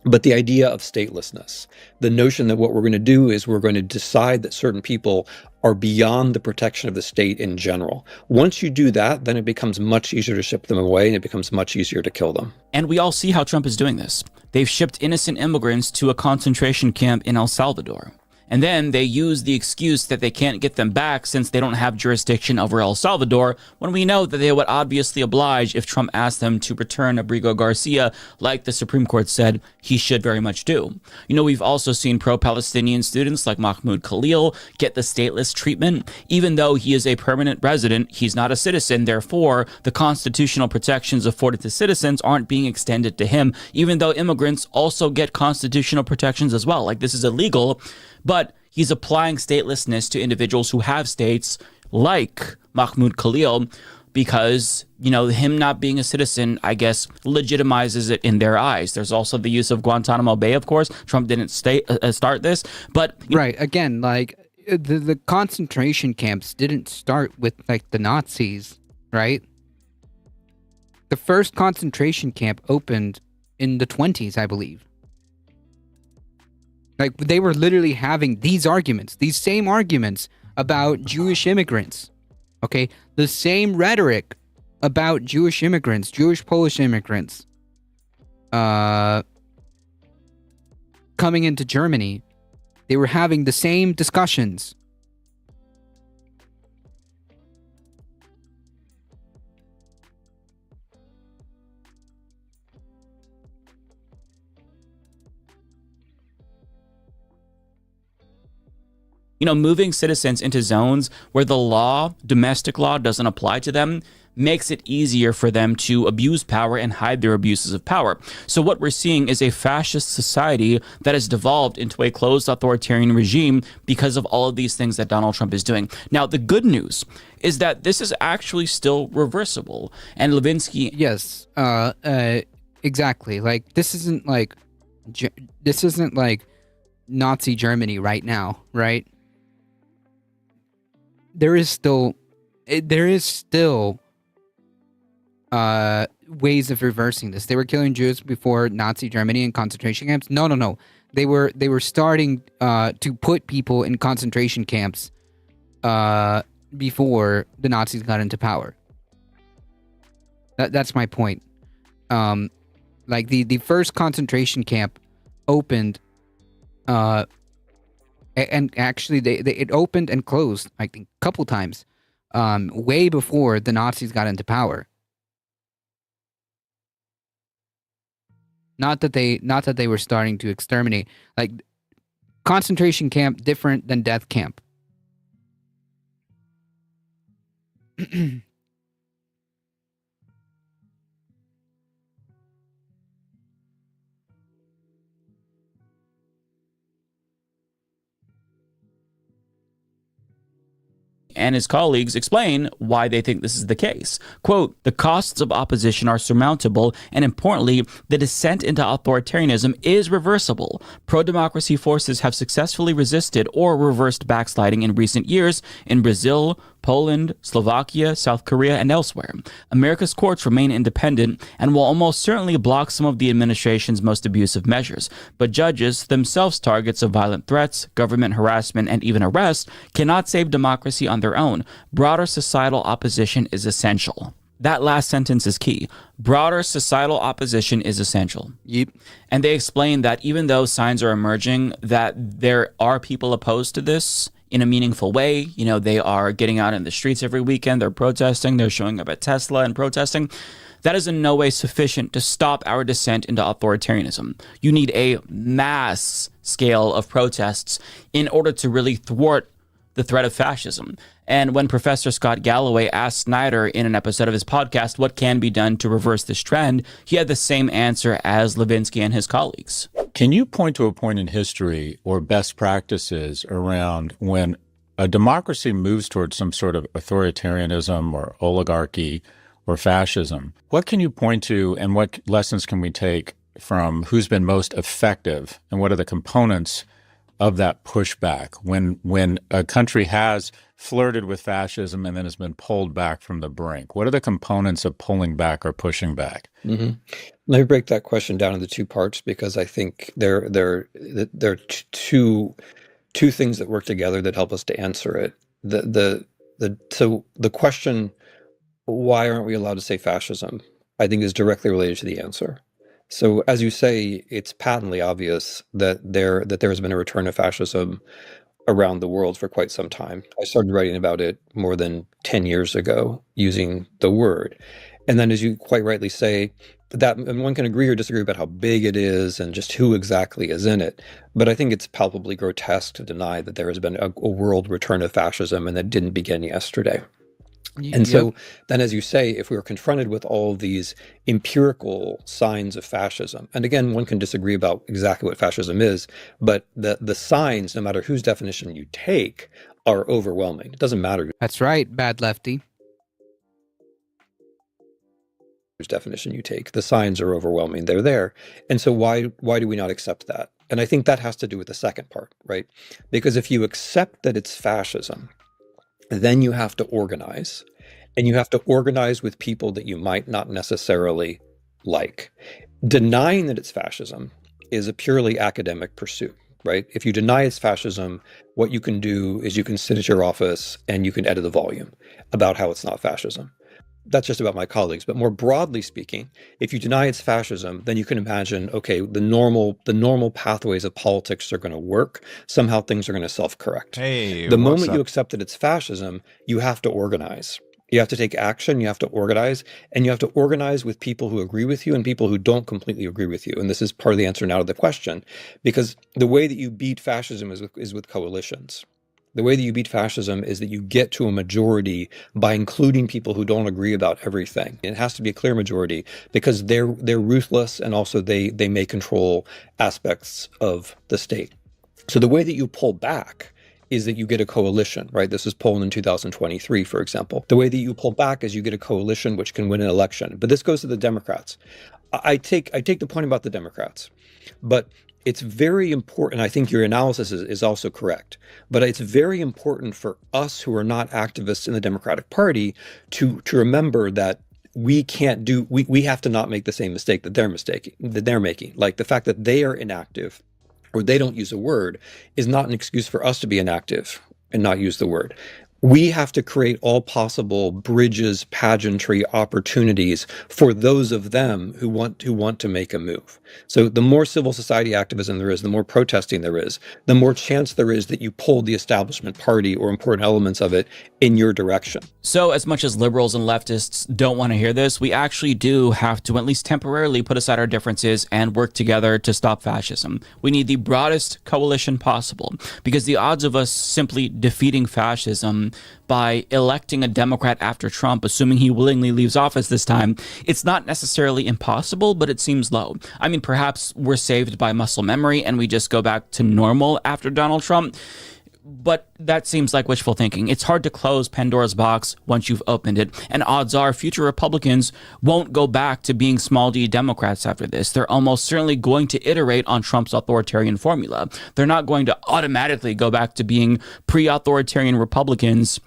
but the idea of statelessness. The notion that what we're going to do is we're going to decide that certain people are beyond the protection of the state in general. Once you do that, then it becomes much easier to ship them away, and it becomes much easier to kill them. And we all see how Trump is doing this. They've shipped innocent immigrants to a concentration camp in El Salvador. And then they use the excuse that they can't get them back since they don't have jurisdiction over El Salvador, when we know that they would obviously oblige if Trump asked them to return Abrigo Garcia, like the Supreme Court said he should very much do. You know, we've also seen pro-Palestinian students like Mahmoud Khalil get the stateless treatment. Even though he is a permanent resident, he's not a citizen. Therefore, the constitutional protections afforded to citizens aren't being extended to him, even though immigrants also get constitutional protections as well. Like, this is illegal, but he's applying statelessness to individuals who have states like Mahmoud Khalil because, you know, him not being a citizen, I guess, legitimizes it in their eyes. There's also the use of Guantanamo Bay, of course. Trump didn't start this, but... Right, again, like, the concentration camps didn't start with, like, the Nazis, right? The first concentration camp opened in the 1920s, I believe. Like, they were literally having these arguments, these same arguments about Jewish immigrants, okay? The same rhetoric about Jewish immigrants, Jewish Polish immigrants, coming into Germany. They were having the same discussions. You know, moving citizens into zones where the law, domestic law, doesn't apply to them makes it easier for them to abuse power and hide their abuses of power. So what we're seeing is a fascist society that has devolved into a closed authoritarian regime because of all of these things that Donald Trump is doing. Now, the good news is that this is actually still reversible. And Levinsky... Yes, exactly. Like, this isn't like Nazi Germany right now, right? There is still ways of reversing this. They were killing Jews before Nazi Germany in concentration camps. No. They were starting to put people in concentration camps before the Nazis got into power. That's my point. Like the first concentration camp opened, and actually it opened and closed, I think, a couple times, way before the Nazis got into power. Not that they were starting to exterminate. Like, concentration camp different than death camp. And his colleagues explain why they think this is the case. Quote, the costs of opposition are surmountable, and importantly, the descent into authoritarianism is reversible. Pro-democracy forces have successfully resisted or reversed backsliding in recent years in Brazil, Poland, Slovakia, South Korea, and elsewhere. America's courts remain independent and will almost certainly block some of the administration's most abusive measures. But judges, themselves targets of violent threats, government harassment, and even arrest, cannot save democracy on their own. Broader societal opposition is essential. That last sentence is key. Broader societal opposition is essential. Yep. And they explain that even though signs are emerging that there are people opposed to this in a meaningful way, you know, they are getting out in the streets every weekend, they're protesting, they're showing up at Tesla and protesting, that is in no way sufficient to stop our descent into authoritarianism. You need a mass scale of protests in order to really thwart the threat of fascism. And when Professor Scott Galloway asked Snyder in an episode of his podcast what can be done to reverse this trend, he had the same answer as Levinsky and his colleagues. Can you point to a point in history or best practices around when a democracy moves towards some sort of authoritarianism or oligarchy or fascism? What can you point to, and what lessons can we take from who's been most effective, and what are the components of that pushback when a country has flirted with fascism and then has been pulled back from the brink? What are the components of pulling back or pushing back? Mm-hmm. Let me break that question down into two parts, because I think there are two things that work together that help us to answer it. So the question, why aren't we allowed to say fascism, I think is directly related to the answer. So as you say, it's patently obvious that there has been a return of fascism around the world for quite some time. I started writing about it more than 10 years ago using the word. And then, as you quite rightly say, that, and one can agree or disagree about how big it is and just who exactly is in it. But I think it's palpably grotesque to deny that there has been a world return of fascism and that didn't begin yesterday. And so then, as you say, if we were confronted with all of these empirical signs of fascism, and again, one can disagree about exactly what fascism is, but the signs, no matter whose definition you take, are overwhelming. It doesn't matter That's right, bad lefty. whose definition you take. The signs are overwhelming. They're there. And so why do we not accept that? And I think that has to do with the second part, right? Because if you accept that it's fascism, then you have to organize, and you have to organize with people that you might not necessarily like. Denying that it's fascism is a purely academic pursuit, right? If you deny it's fascism, what you can do is you can sit at your office and you can edit the volume about how it's not fascism. That's just about my colleagues. But more broadly speaking, if you deny it's fascism, then you can imagine, okay, the normal pathways of politics are going to work. Somehow things are going to self-correct. Hey, the moment you accept that it's fascism, you have to organize. You have to take action, you have to organize, and you have to organize with people who agree with you and people who don't completely agree with you. And this is part of the answer now to the question, because the way that you beat fascism is with coalitions. The way that you beat fascism is that you get to a majority by including people who don't agree about everything. It has to be a clear majority because they're ruthless, and also they may control aspects of the state. So the way that you pull back is that you get a coalition, right? This is Poland in 2023, for example. The way that you pull back is you get a coalition which can win an election. But this goes to the Democrats. I take the point about the Democrats, but it's very important. I think your analysis is also correct, but it's very important for us who are not activists in the Democratic Party to remember that we have to not make the same mistake that they're making. Like the fact that they are inactive or they don't use a word is not an excuse for us to be inactive and not use the word. We have to create all possible bridges, pageantry, opportunities for those of them who want to make a move. So the more civil society activism there is, the more protesting there is, the more chance there is that you pull the establishment party or important elements of it in your direction. So as much as liberals and leftists don't want to hear this, we actually do have to at least temporarily put aside our differences and work together to stop fascism. We need the broadest coalition possible, because the odds of us simply defeating fascism by electing a Democrat after Trump, assuming he willingly leaves office this time, it's not necessarily impossible, but it seems low. I mean, perhaps we're saved by muscle memory and we just go back to normal after Donald Trump, but that seems like wishful thinking. It's hard to close Pandora's box once you've opened it, and odds are future Republicans won't go back to being small d Democrats after this. They're almost certainly going to iterate on Trump's authoritarian formula. They're not going to automatically go back to being pre-authoritarian Republicans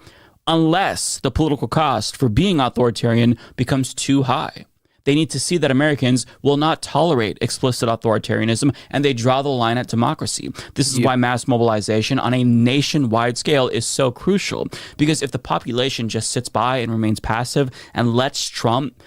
unless the political cost for being authoritarian becomes too high. They need to see that Americans will not tolerate explicit authoritarianism, and they draw the line at democracy. This is why mass mobilization on a nationwide scale is so crucial, because if the population just sits by and remains passive and lets Trump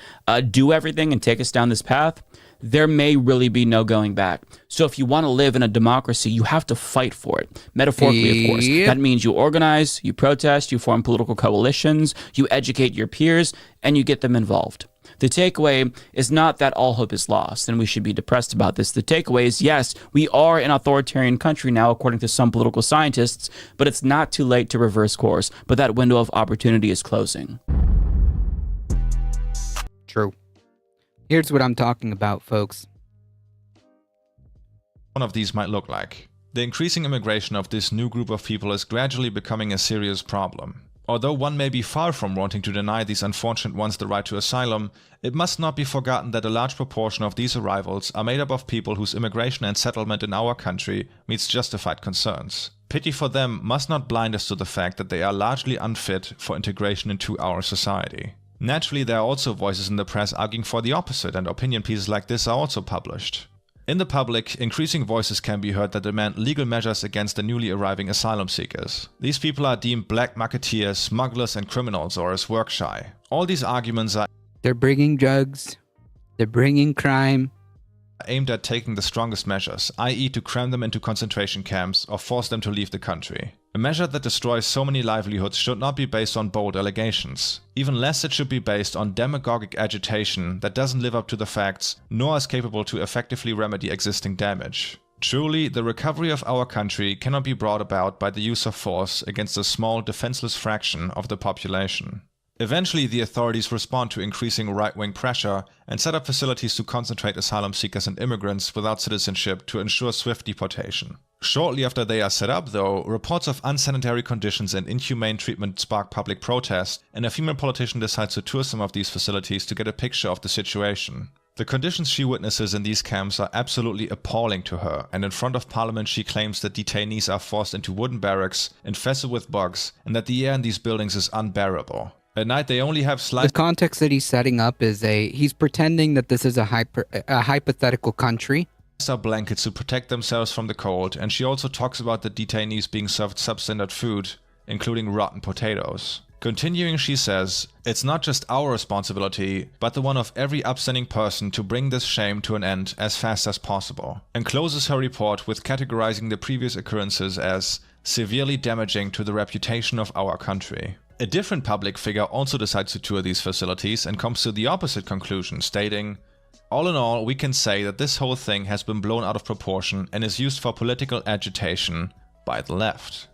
do everything and take us down this path, there may really be no going back. So if you want to live in a democracy, you have to fight for it. Metaphorically, of course. That means you organize, you protest, you form political coalitions, you educate your peers, and you get them involved. The takeaway is not that all hope is lost and we should be depressed about this. The takeaway is, yes, we are an authoritarian country now, according to some political scientists, but it's not too late to reverse course. But that window of opportunity is closing. True. Here's what I'm talking about, folks. One of these might look like. The increasing immigration of this new group of people is gradually becoming a serious problem. Although one may be far from wanting to deny these unfortunate ones the right to asylum, it must not be forgotten that a large proportion of these arrivals are made up of people whose immigration and settlement in our country meets justified concerns. Pity for them must not blind us to the fact that they are largely unfit for integration into our society. Naturally, there are also voices in the press arguing for the opposite, and opinion pieces like this are also published. In the public, increasing voices can be heard that demand legal measures against the newly arriving asylum seekers. These people are deemed black marketeers, smugglers, and criminals, or as work shy. All these arguments are They're bringing drugs. They're bringing crime. aimed at taking the strongest measures, i.e. to cram them into concentration camps or force them to leave the country. A measure that destroys so many livelihoods should not be based on bold allegations. Even less, it should be based on demagogic agitation that doesn't live up to the facts, nor is capable to effectively remedy existing damage. Truly, the recovery of our country cannot be brought about by the use of force against a small, defenseless fraction of the population. Eventually, the authorities respond to increasing right-wing pressure and set up facilities to concentrate asylum seekers and immigrants without citizenship to ensure swift deportation. Shortly after they are set up, though, reports of unsanitary conditions and inhumane treatment spark public protest, and a female politician decides to tour some of these facilities to get a picture of the situation. The conditions she witnesses in these camps are absolutely appalling to her, and in front of parliament she claims that detainees are forced into wooden barracks, infested with bugs, and that the air in these buildings is unbearable. At night they only have The context that he's setting up is he's pretending that this is a hypothetical country. blankets to protect themselves from the cold, and she also talks about the detainees being served substandard food, including rotten potatoes. Continuing, she says, "It's not just our responsibility, but the one of every upstanding person to bring this shame to an end as fast as possible," and closes her report with categorizing the previous occurrences as severely damaging to the reputation of our country. A different public figure also decides to tour these facilities and comes to the opposite conclusion, stating, "All in all, we can say that this whole thing has been blown out of proportion and is used for political agitation by the left."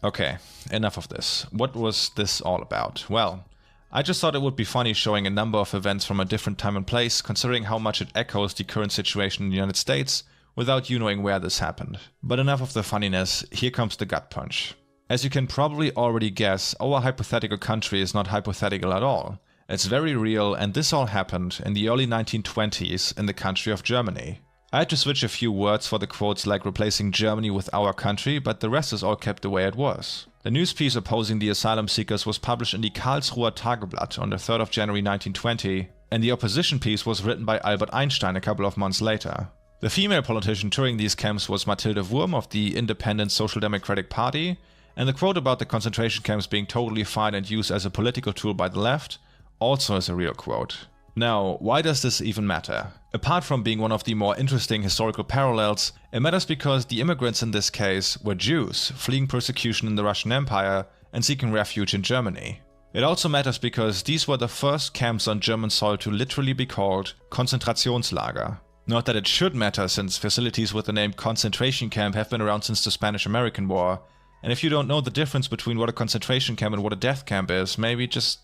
Okay, enough of this. What was this all about? Well, I just thought it would be funny showing a number of events from a different time and place, considering how much it echoes the current situation in the United States, without you knowing where this happened. But enough of the funniness, here comes the gut punch. As you can probably already guess, our hypothetical country is not hypothetical at all. It's very real, and this all happened in the early 1920s in the country of Germany. I had to switch a few words for the quotes like replacing Germany with our country, but the rest is all kept the way it was. The news piece opposing the asylum seekers was published in the Karlsruher Tageblatt on the 3rd of January 1920, and the opposition piece was written by Albert Einstein a couple of months later. The female politician touring these camps was Mathilde Wurm of the Independent Social Democratic Party, and the quote about the concentration camps being totally fine and used as a political tool by the left also is a real quote. Now, why does this even matter? Apart from being one of the more interesting historical parallels, it matters because the immigrants in this case were Jews fleeing persecution in the Russian Empire and seeking refuge in Germany. It also matters because these were the first camps on German soil to literally be called Konzentrationslager. Not that it should matter, since facilities with the name concentration camp have been around since the Spanish-American War, and if you don't know the difference between what a concentration camp and what a death camp is, maybe just,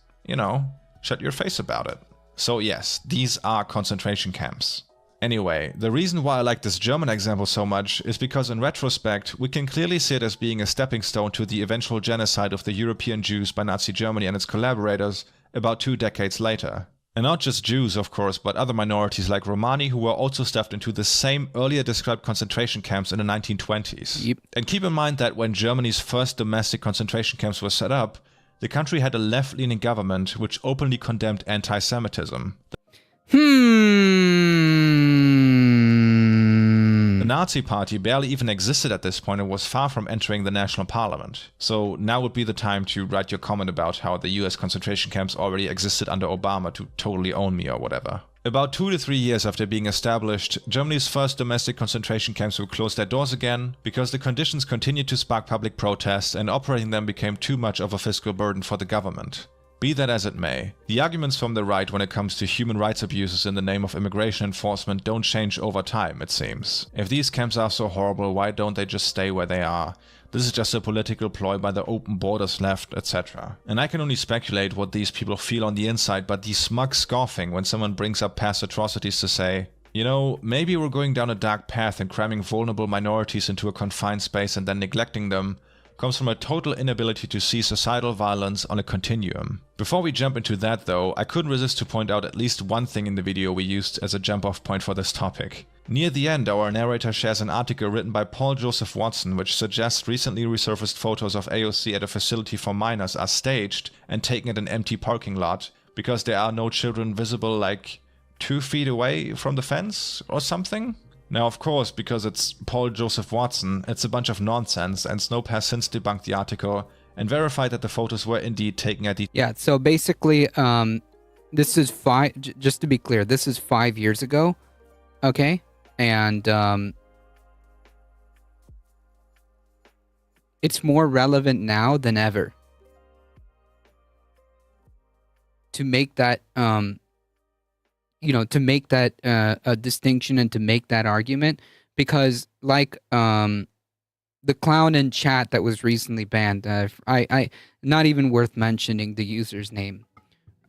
shut your face about it. So yes, these are concentration camps. Anyway, the reason why I like this German example so much is because in retrospect, we can clearly see it as being a stepping stone to the eventual genocide of the European Jews by Nazi Germany and its collaborators about 2 decades later. And not just Jews, of course, but other minorities like Romani who were also stuffed into the same earlier described concentration camps in the 1920s. Yep. And keep in mind that when Germany's first domestic concentration camps were set up, the country had a left-leaning government which openly condemned anti-Semitism. The Nazi Party barely even existed at this point and was far from entering the national parliament. So now would be the time to write your comment about how the US concentration camps already existed under Obama to totally own me or whatever. About 2 to 3 years after being established, Germany's first domestic concentration camps would close their doors again because the conditions continued to spark public protests and operating them became too much of a fiscal burden for the government. Be that as it may, the arguments from the right when it comes to human rights abuses in the name of immigration enforcement don't change over time, it seems. If these camps are so horrible, why don't they just stay where they are? This is just a political ploy by the open borders left, etc. And I can only speculate what these people feel on the inside, but the smug scoffing when someone brings up past atrocities to say, you know, maybe we're going down a dark path and cramming vulnerable minorities into a confined space and then neglecting them, comes from a total inability to see societal violence on a continuum. Before we jump into that though, I couldn't resist to point out at least one thing in the video we used as a jump-off point for this topic. Near the end, our narrator shares an article written by Paul Joseph Watson which suggests recently resurfaced photos of AOC at a facility for minors are staged and taken at an empty parking lot because there are no children visible like 2 feet away from the fence or something? Now, of course, because it's Paul Joseph Watson, it's a bunch of nonsense, and Snopes has since debunked the article and verified that the photos were indeed taken at the... Yeah, so basically, this is just to be clear, this is 5 years ago, okay? And it's more relevant now than ever to make that, to make that a distinction and to make that argument, because like the clown in chat that was recently banned, I not even worth mentioning the user's name.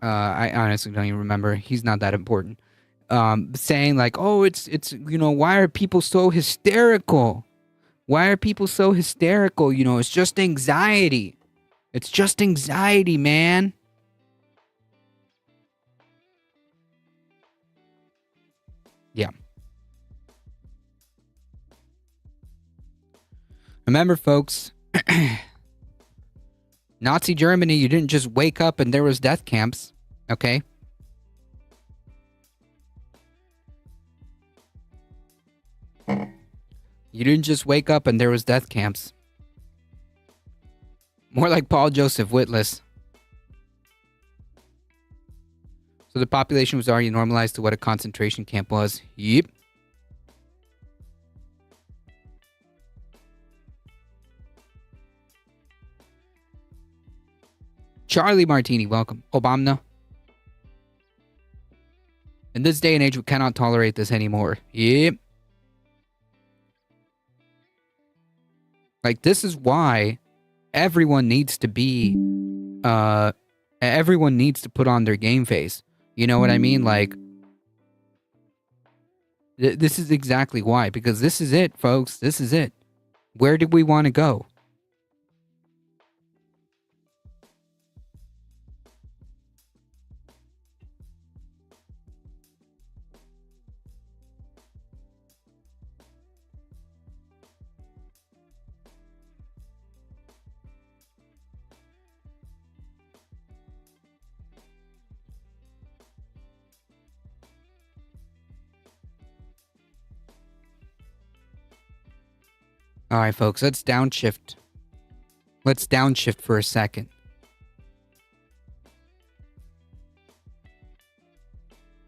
I honestly don't even remember. He's not that important. Saying like, oh, it's why are people so hysterical? Why are people so hysterical? It's just anxiety. It's just anxiety, man. Yeah. Remember, folks, Nazi Germany, you didn't just wake up and there was death camps, okay? You didn't just wake up and there was death camps. More like Paul Joseph Witless. So the population was already normalized to what a concentration camp was. Yep. Charlie Martini, welcome. Obama. In this day and age, we cannot tolerate this anymore. Yep. Like, this is why everyone needs to be, everyone needs to put on their game face. You know what I mean? Like, this is exactly why. Because this is it, folks. This is it. Where did we want to go? All right, folks, let's downshift. Let's downshift for a second.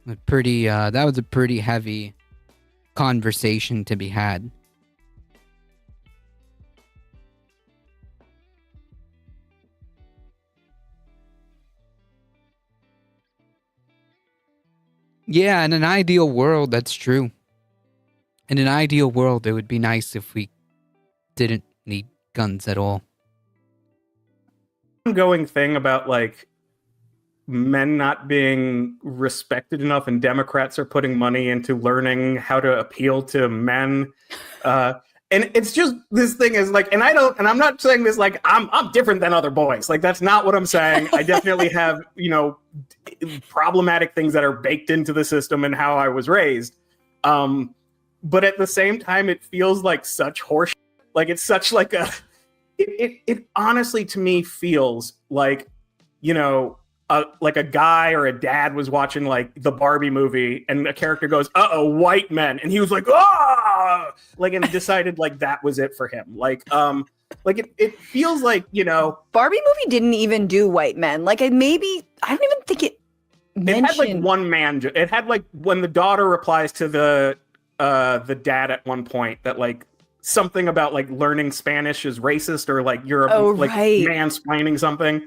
That was a pretty heavy conversation to be had. Yeah, in an ideal world, that's true. In an ideal world, it would be nice if we didn't need guns at all. Ongoing thing about like men not being respected enough, and Democrats are putting money into learning how to appeal to men. And it's just, this thing is like, and I'm not saying this like I'm different than other boys. Like, that's not what I'm saying. I definitely have, problematic things that are baked into the system and how I was raised. But at the same time, it feels like such horseshit. Like, it's such like it honestly to me feels like, like a guy or a dad was watching like the Barbie movie and a character goes, uh-oh, white men. And he was like, ah, like, and decided like that was it for him. Like it feels like, Barbie movie didn't even do white men. Like, I don't even think it mentioned. It had like one man. It had like when the daughter replies to the dad at one point that like, something about like learning Spanish is racist, or like you're right. mansplaining something.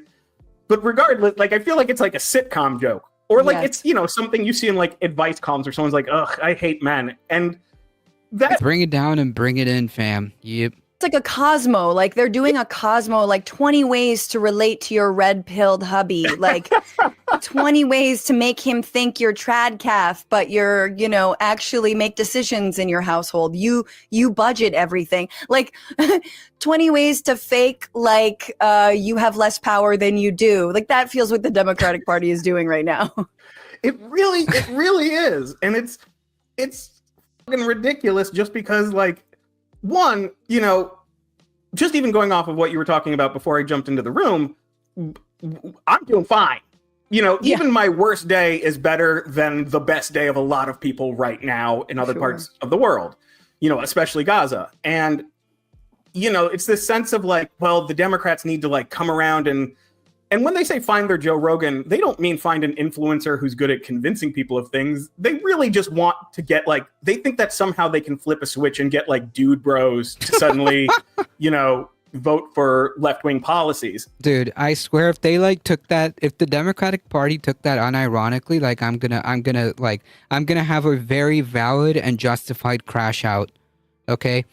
But regardless, like I feel like it's like a sitcom joke, or like Yes. it's, you know, something you see in like advice columns, or someone's like, "Ugh, I hate men," and that Bring it down and bring it in, fam. Yep. It's like a Cosmo, like they're doing a Cosmo, like 20 ways to relate to your red-pilled hubby, like 20 ways to make him think you're trad calf, but you're, you know, actually make decisions in your household. You budget everything. Like 20 ways to fake like you have less power than you do. Like that feels what the Democratic Party is doing right now. it really is, and it's fucking ridiculous just because, like, one, you know, just even going off of what you were talking about before I jumped into the room, I'm doing fine. You know, even my worst day is better than the best day of a lot of people right now in other parts of the world, you know, especially Gaza. And, you know, it's this sense of like, well, the Democrats need to like come around and when they say find their Joe Rogan, they don't mean find an influencer who's good at convincing people of things. They really just want to get like, they think that somehow they can flip a switch and get like dude bros to suddenly, you know, vote for left-wing policies. Dude, I swear if they like took that, if the Democratic Party took that unironically, like I'm gonna have a very valid and justified crash out. Okay?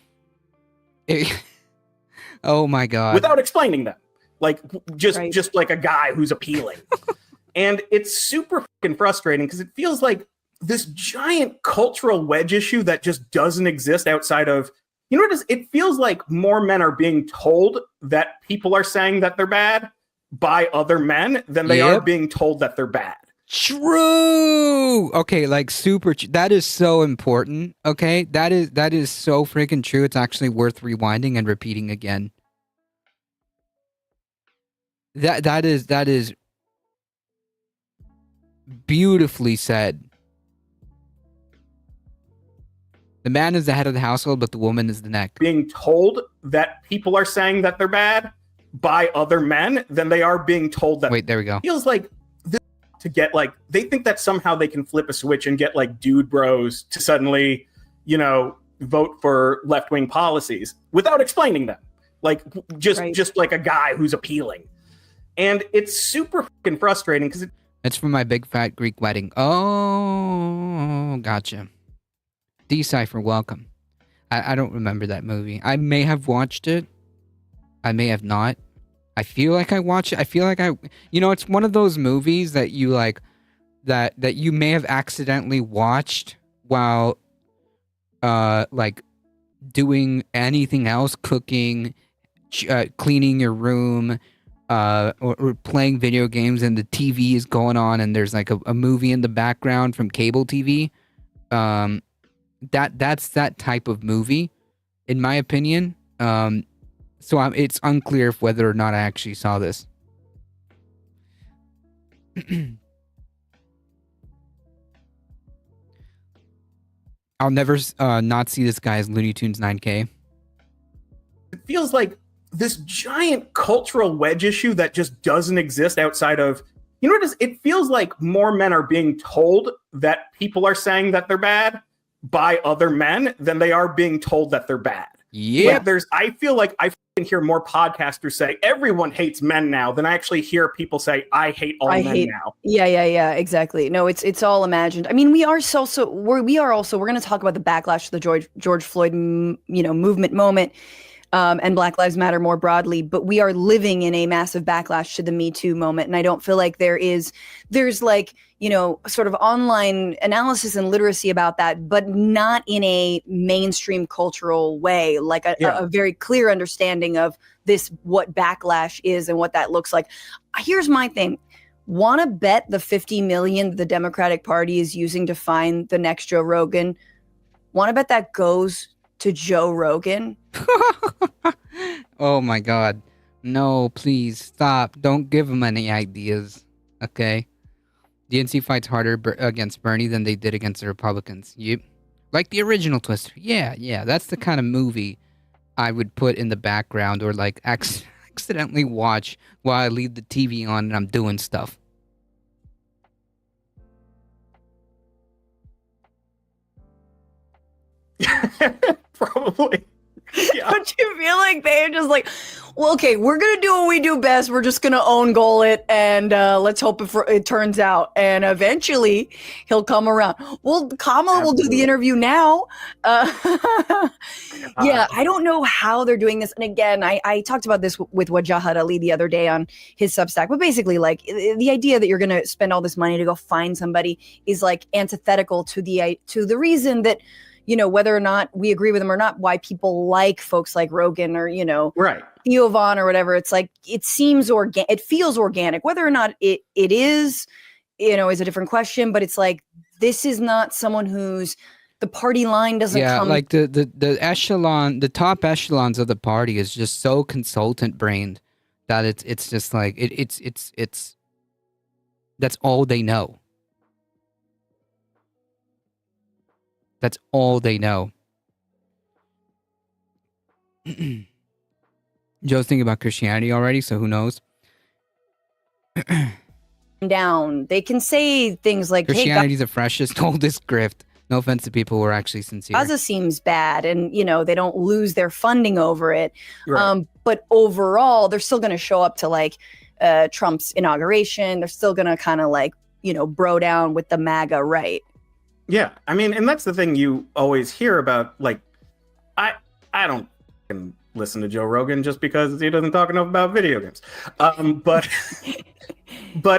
Oh my god. Without explaining them. Like just like a guy who's appealing. And it's super fucking frustrating because it feels like this giant cultural wedge issue that just doesn't exist outside of, you know what it is? It feels like more men are being told that people are saying that they're bad by other men than they are being told that they're bad. True. Okay, like that is so important. Okay? That is so freaking true. It's actually worth rewinding and repeating again. That is beautifully said. The man is the head of the household, but the woman is the neck. Being told that people are saying that they're bad by other men than they are being told that. Wait, there we go. Feels like this to get like, they think that somehow they can flip a switch and get like dude bros to suddenly, you know, vote for left-wing policies without explaining them. Like just like a guy who's appealing. And it's super fucking frustrating because it's from my big fat Greek wedding. Oh, gotcha. Decipher, welcome. I don't remember that movie. I may have watched it. I may have not. I feel like I watched it. I feel like you know, it's one of those movies that you like, that you may have accidentally watched while, like, doing anything else, cooking, cleaning your room, or playing video games, and the TV is going on and there's like a movie in the background from cable TV. That's that type of movie, in my opinion. So it's unclear if whether or not I actually saw this. I'll never not see this guy's Looney Tunes 9K. it feels like this giant cultural wedge issue that just doesn't exist outside of, you know what it is? It feels like more men are being told that people are saying that they're bad by other men than they are being told that they're bad. Yeah. Like I feel like I can hear more podcasters say everyone hates men now than I actually hear people say I hate all men now. Yeah, exactly. No, it's all imagined. I mean, we're going to talk about the backlash to the George Floyd, movement moment. And Black Lives Matter more broadly, but we are living in a massive backlash to the Me Too moment. And I don't feel like there's like, sort of online analysis and literacy about that, but not in a mainstream cultural way, like a very clear understanding of what backlash is and what that looks like. Here's my thing. Want to bet the 50 million the Democratic Party is using to find the next Joe Rogan? Want to bet that goes to Joe Rogan? Oh my god. No, please stop. Don't give him any ideas. Okay? DNC fights harder against Bernie than they did against the Republicans. Yep. Like the original Twister. Yeah. That's the kind of movie I would put in the background or like accidentally watch while I leave the TV on and I'm doing stuff. Probably. Yeah. Don't you feel like they're just like, Well, okay, we're gonna do what we do best. We're just gonna own goal it, and let's hope it turns out. And eventually, he'll come around. Well, Kamala will do the interview now. Yeah, I don't know how they're doing this. And again, I talked about this with Wajahat Ali the other day on his Substack. But basically, like the idea that you're gonna spend all this money to go find somebody is like antithetical to the reason that, you know, whether or not we agree with them or not, why people like folks like Rogan or, you know, Right. Theo Von or whatever. It's like, it feels organic. Whether or not it is, you know, is a different question, but it's like, this is not someone who's, the party line doesn't come. Like the echelon, the top echelons of the party is just so consultant brained that it's just like, it's that's all they know. That's all they know. Joe's thinking about Christianity already, so who knows? Down. They can say things like, Christianity's the freshest, oldest grift. No offense to people who are actually sincere. Gaza seems bad, and, you know, they don't lose their funding over it. Right. But overall, they're still going to show up to like Trump's inauguration. They're still going to kind of like, you know, bro down with the MAGA right. Yeah, I mean, and that's the thing you always hear about. Like, I don't fucking listen to Joe Rogan just because he doesn't talk enough about video games. But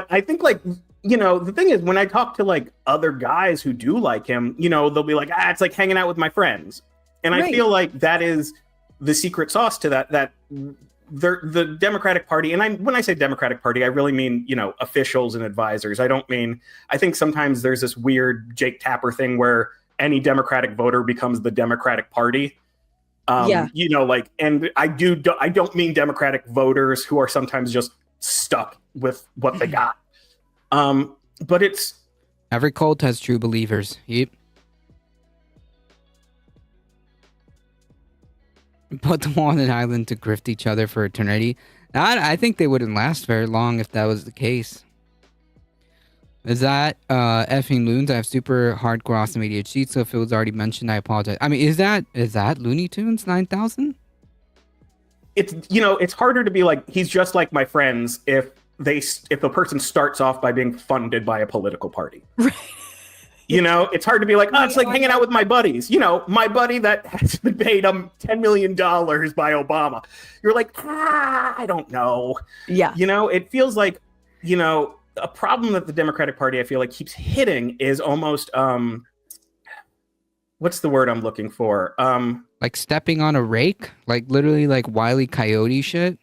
I think, like, you know, the thing is, when I talk to like other guys who do like him, you know, they'll be like, it's like hanging out with my friends, and I feel like that is the secret sauce to that the Democratic Party, and when I say Democratic Party, I really mean, you know, officials and advisors. I don't mean, I think sometimes there's this weird Jake Tapper thing where any Democratic voter becomes the Democratic Party. You know, like, and I don't mean Democratic voters who are sometimes just stuck with what they got. But it's, every cult has true believers. Yep. Put them on an island to grift each other for eternity. Now, I think they wouldn't last very long if that was the case. Is that effing loons? I have super hardcore awesome ADHD, so if it was already mentioned, I apologize. I mean, is that Looney Tunes 9000? it's, you know, it's harder to be like, he's just like my friends if the person starts off by being funded by a political party. Right. You know, it's hard to be like, oh, it's like hanging out with my buddies. You know, my buddy that has been paid $10 million by Obama. You're like, I don't know. Yeah. You know, it feels like, you know, a problem that the Democratic Party, I feel like, keeps hitting is almost, what's the word I'm looking for? Like stepping on a rake? Like literally like Wile E. Coyote shit?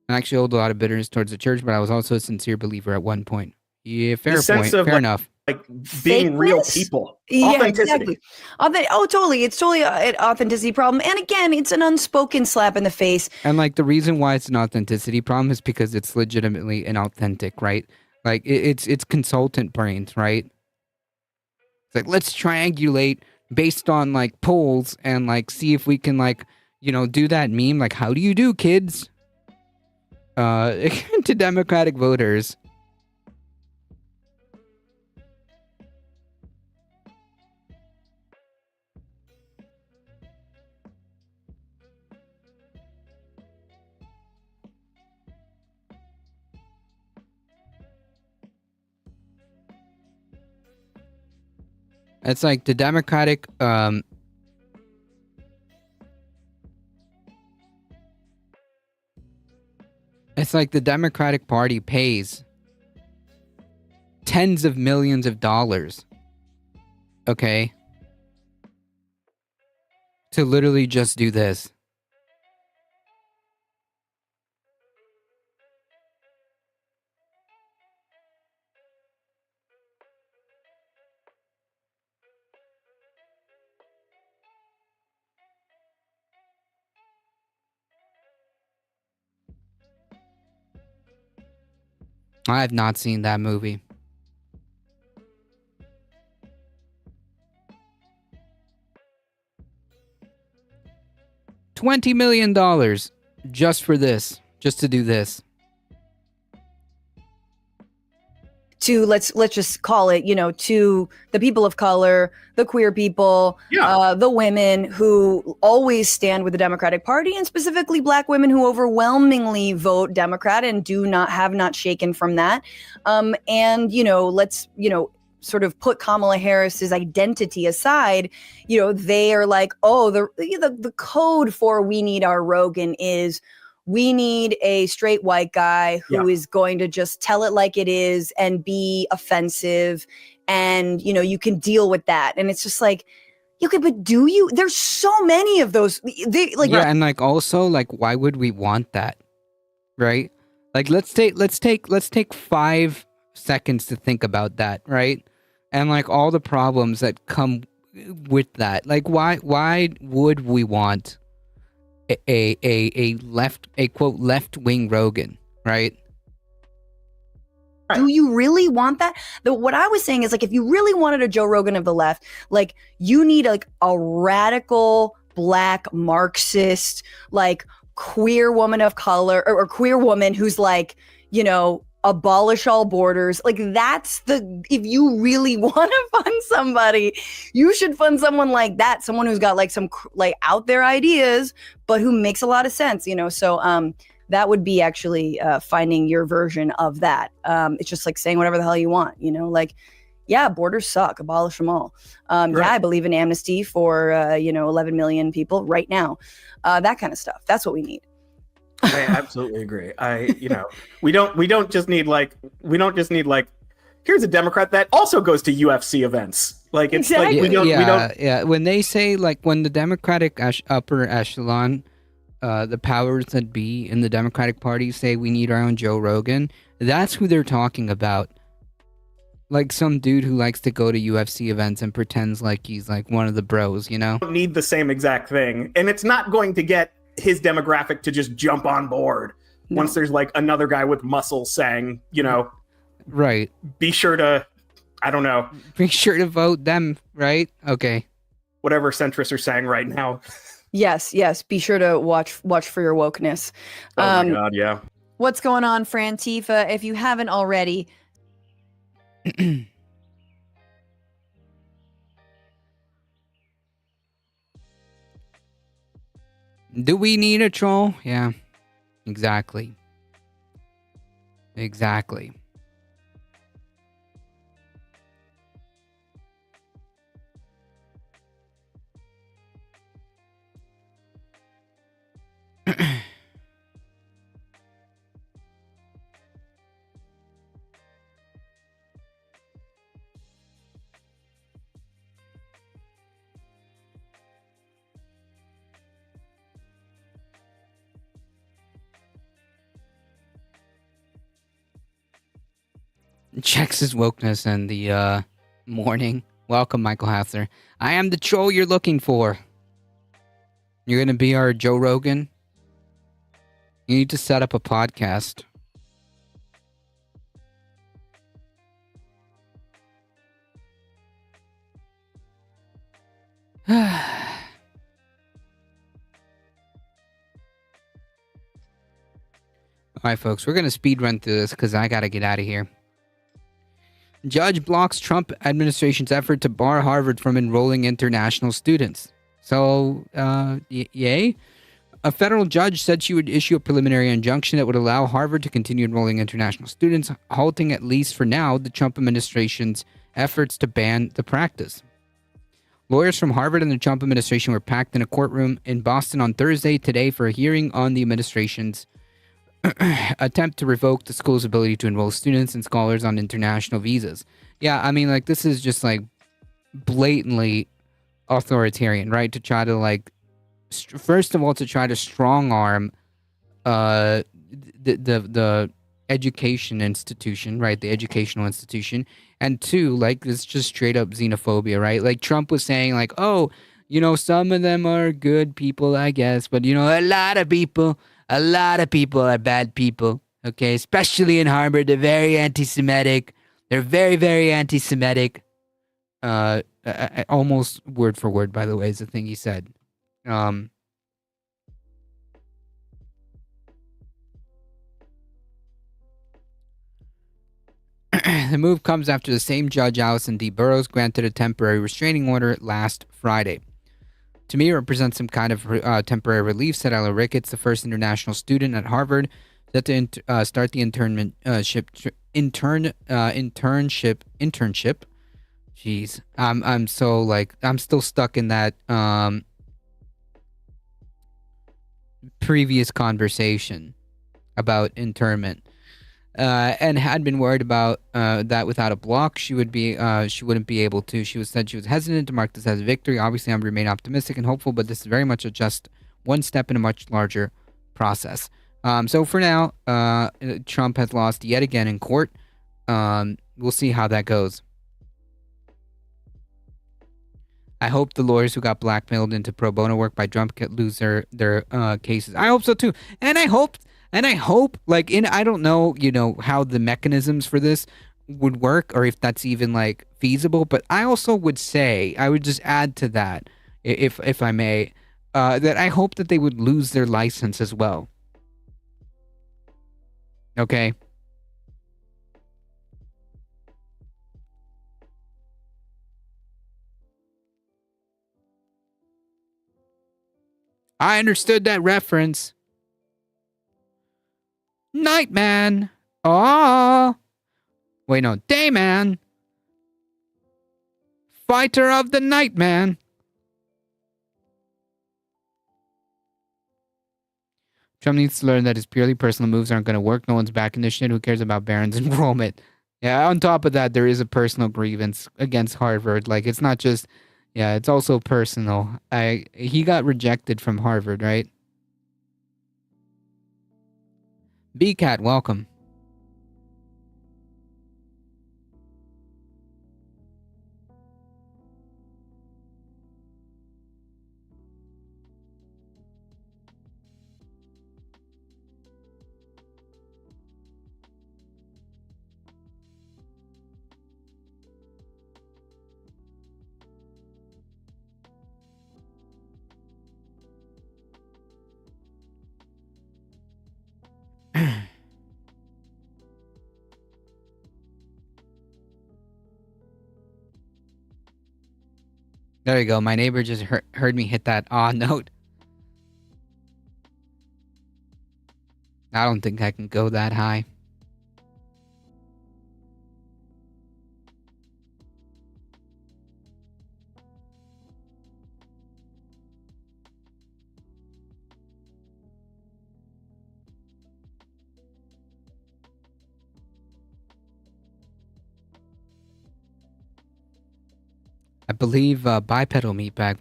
I actually hold a lot of bitterness towards the church, but I was also a sincere believer at one point. Yeah, fair point. Fair enough. Like being real people. Yeah, exactly. Totally. It's totally an authenticity problem. And again, it's an unspoken slap in the face. And like the reason why it's an authenticity problem is because it's legitimately inauthentic, right? Like it's consultant brains, right? It's like, let's triangulate based on like polls and like see if we can like, you know, do that meme. Like, how do you do, kids? To Democratic voters. It's like the Democratic it's like the Democratic Party pays tens of millions of dollars, okay, to literally just do this. I have not seen that movie. $20 million just for this, just to do this. to let's just call it, to the people of color, the queer people, the women who always stand with the Democratic Party, and specifically Black women who overwhelmingly vote Democrat and have not shaken from that. And let's sort of put Kamala Harris's identity aside. They are like, oh, the code for we need our Rogan is, we need a straight white guy who is going to just tell it like it is and be offensive. And, you can deal with that. And it's just like, okay, but do you? There's so many of those. And like also like, why would we want that? Right? Like, let's take 5 seconds to think about that. Right? And like all the problems that come with that. Like, why would we want a quote left-wing Rogan, right? Do you really want that? What I was saying is, like, if you really wanted a Joe Rogan of the left, like, you need like a radical Black Marxist, like queer woman of color or queer woman who's like, abolish all borders. Like, if you really want to fund somebody, you should fund someone like that, someone who's got like some like out there ideas, but who makes a lot of sense, so that would be actually finding your version of that. It's just like saying whatever the hell you want, like, yeah, borders suck, abolish them all. Yeah, I believe in amnesty for 11 million people right now, that kind of stuff. That's what we need. I absolutely agree. We don't just need like, here's a Democrat that also goes to UFC events. Like, it's Exactly. like we don't. Yeah. When they say, like, when the Democratic upper echelon, the powers that be in the Democratic Party say we need our own Joe Rogan, that's who they're talking about. Like some dude who likes to go to UFC events and pretends like he's like one of the bros, Don't need the same exact thing, and it's not going to get his demographic to just jump on board once there's like another guy with muscle saying, right, be sure to, I don't know, be sure to vote them, right? Okay, whatever centrists are saying right now. Yes. Be sure to watch for your wokeness. Oh my God, yeah. What's going on, Frantifa? If you haven't already, do we need a troll? Yeah, exactly. Checks his wokeness in the morning. Welcome, Michael Hathler. I am the troll you're looking for. You're gonna be our Joe Rogan? You need to set up a podcast. Alright, folks, we're gonna speed run through this because I gotta get out of here. Judge blocks Trump administration's effort to bar Harvard from enrolling international students. So, yay? A federal judge said she would issue a preliminary injunction that would allow Harvard to continue enrolling international students, halting, at least for now, the Trump administration's efforts to ban the practice. Lawyers from Harvard and the Trump administration were packed in a courtroom in Boston on Thursday today for a hearing on the administration's attempt to revoke the school's ability to enroll students and scholars on international visas. Yeah, I mean, like, this is just, like, blatantly authoritarian, right? To try to, like, first of all, to try to strong-arm the education institution, right? The educational institution. And two, like, it's just straight-up xenophobia, right? Like, Trump was saying, like, oh, some of them are good people, I guess, but, a lot of people are bad people, okay? Especially in Harvard. They're very anti-Semitic. They're very, very anti-Semitic. Almost word for word, by the way, is the thing he said. The move comes after the same judge, Allison D. Burroughs, granted a temporary restraining order last Friday. To me, it represents some kind of temporary relief, said Ella Ricketts, the first international student at Harvard, set to start the internship. Jeez, I'm so like I'm still stuck in that previous conversation about internment. And had been worried about that without a block, she wouldn't be able to. She said she was hesitant to mark this as a victory. Obviously, I remain optimistic and hopeful, but this is very much just one step in a much larger process. So for now, Trump has lost yet again in court. We'll see how that goes. I hope the lawyers who got blackmailed into pro bono work by Trump lose their cases. I hope so too, and I hope, like, I don't know, how the mechanisms for this would work or if that's even like feasible. But I also would say, I would just add to that, if I may, that I hope that they would lose their license as well. Okay. I understood that reference. Nightman. Oh. Wait, no. Dayman. Fighter of the Nightman. Trump needs to learn that his purely personal moves aren't going to work. No one's backing this shit. Who cares about Barron's enrollment? Yeah, on top of that, there is a personal grievance against Harvard. Like, it's not just... Yeah, it's also personal. He got rejected from Harvard, right? B-Cat, welcome. There you go. My neighbor just heard me hit that aw note. I don't think I can go that high. I believe Bipedal Meatbag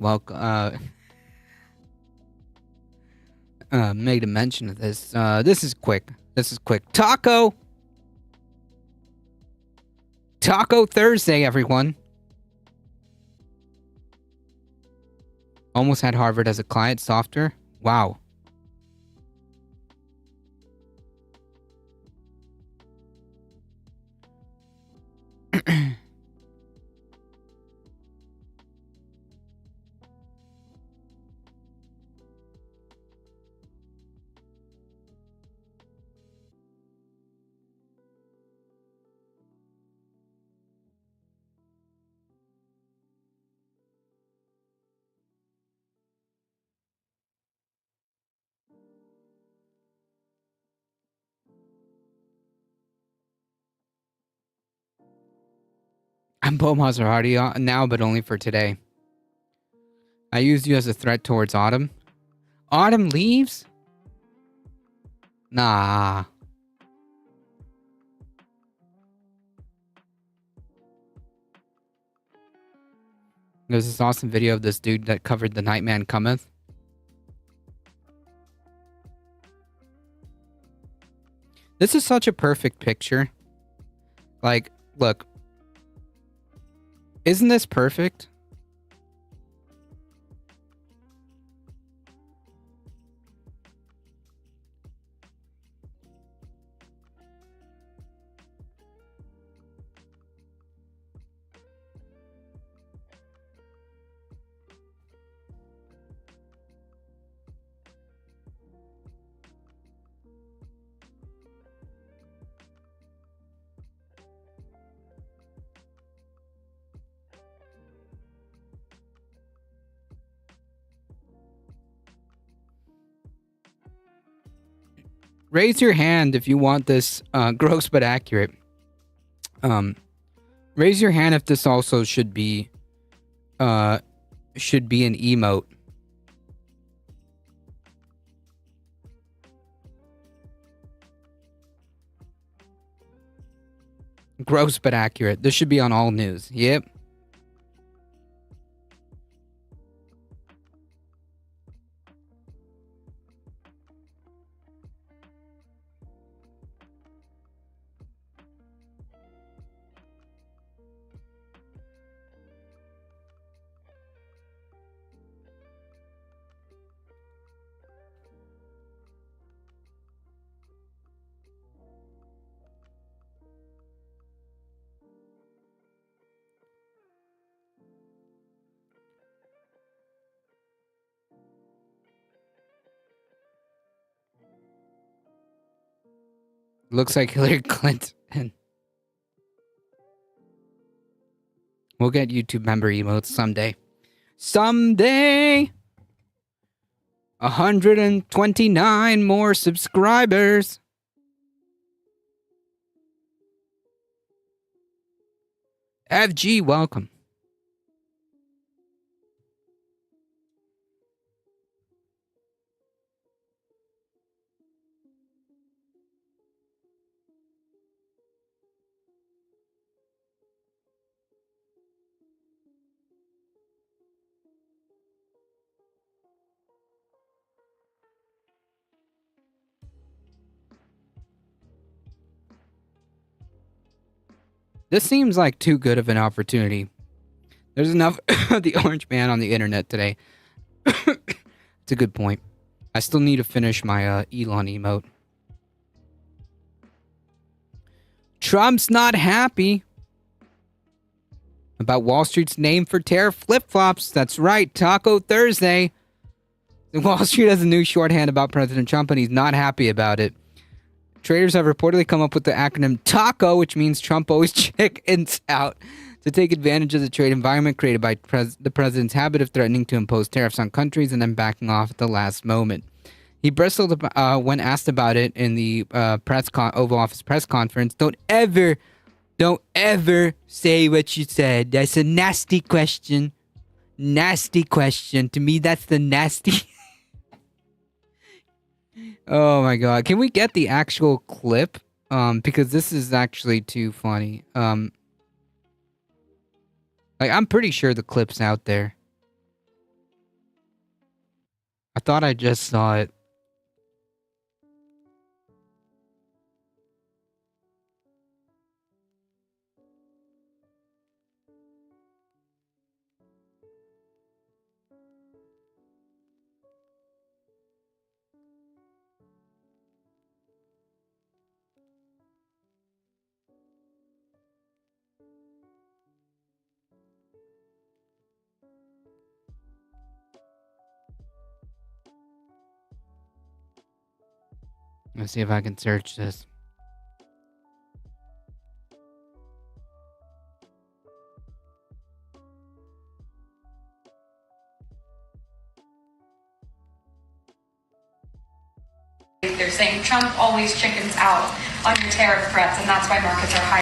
made a mention of this. This is quick. Taco Thursday, everyone. Almost had Harvard as a client software. Wow. I'm Bo Maserati now, but only for today. I used you as a threat towards Autumn. Autumn leaves? Nah. There's this awesome video of this dude that covered The Nightman Cometh. This is such a perfect picture. Like, look. Isn't this perfect? raise your hand if you want this gross but accurate. Raise your hand if this also should be an emote. Gross but accurate. This should be on all news. Yep. Looks like Hillary Clinton. We'll get YouTube member emotes someday. Someday! 129 more subscribers. FG, welcome. This seems like too good of an opportunity. There's enough of the orange man on the internet today. It's a good point. I still need to finish my Elon emote. Trump's not happy about Wall Street's name for tariff flip-flops. That's right, Taco Thursday. Wall Street has a new shorthand about President Trump, and he's not happy about it. Traders have reportedly come up with the acronym TACO, which means Trump always chickens out, to take advantage of the trade environment created by the president's habit of threatening to impose tariffs on countries and then backing off at the last moment. He bristled when asked about it in the Oval Office press conference. Don't ever say what you said. That's a nasty question. Nasty question. To me, that's the nasty... Oh my god. Can we get the actual clip? Because this is actually too funny. Like, I'm pretty sure the clip's out there. I thought I just saw it. Let's see if I can search this. They're saying Trump always chickens out on your tariff threats, and that's why markets are high.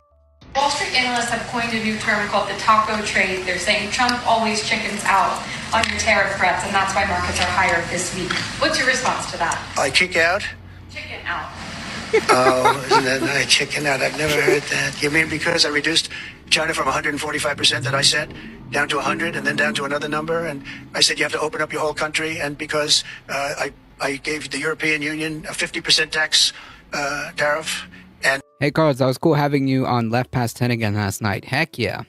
Wall Street analysts have coined a new term called the taco trade. They're saying Trump always chickens out on your tariff threats, and that's why markets are higher this week. What's your response to that? I kick out? Chicken out. Oh, isn't that nice? Chicken out. I've never heard that. You mean because I reduced China from 145% that I said down to 100 and then down to another number? And I said you have to open up your whole country. And because I gave the European Union a 50% tax tariff. And hey, Carlos, that was cool having you on Left Past 10 again last night. Heck yeah.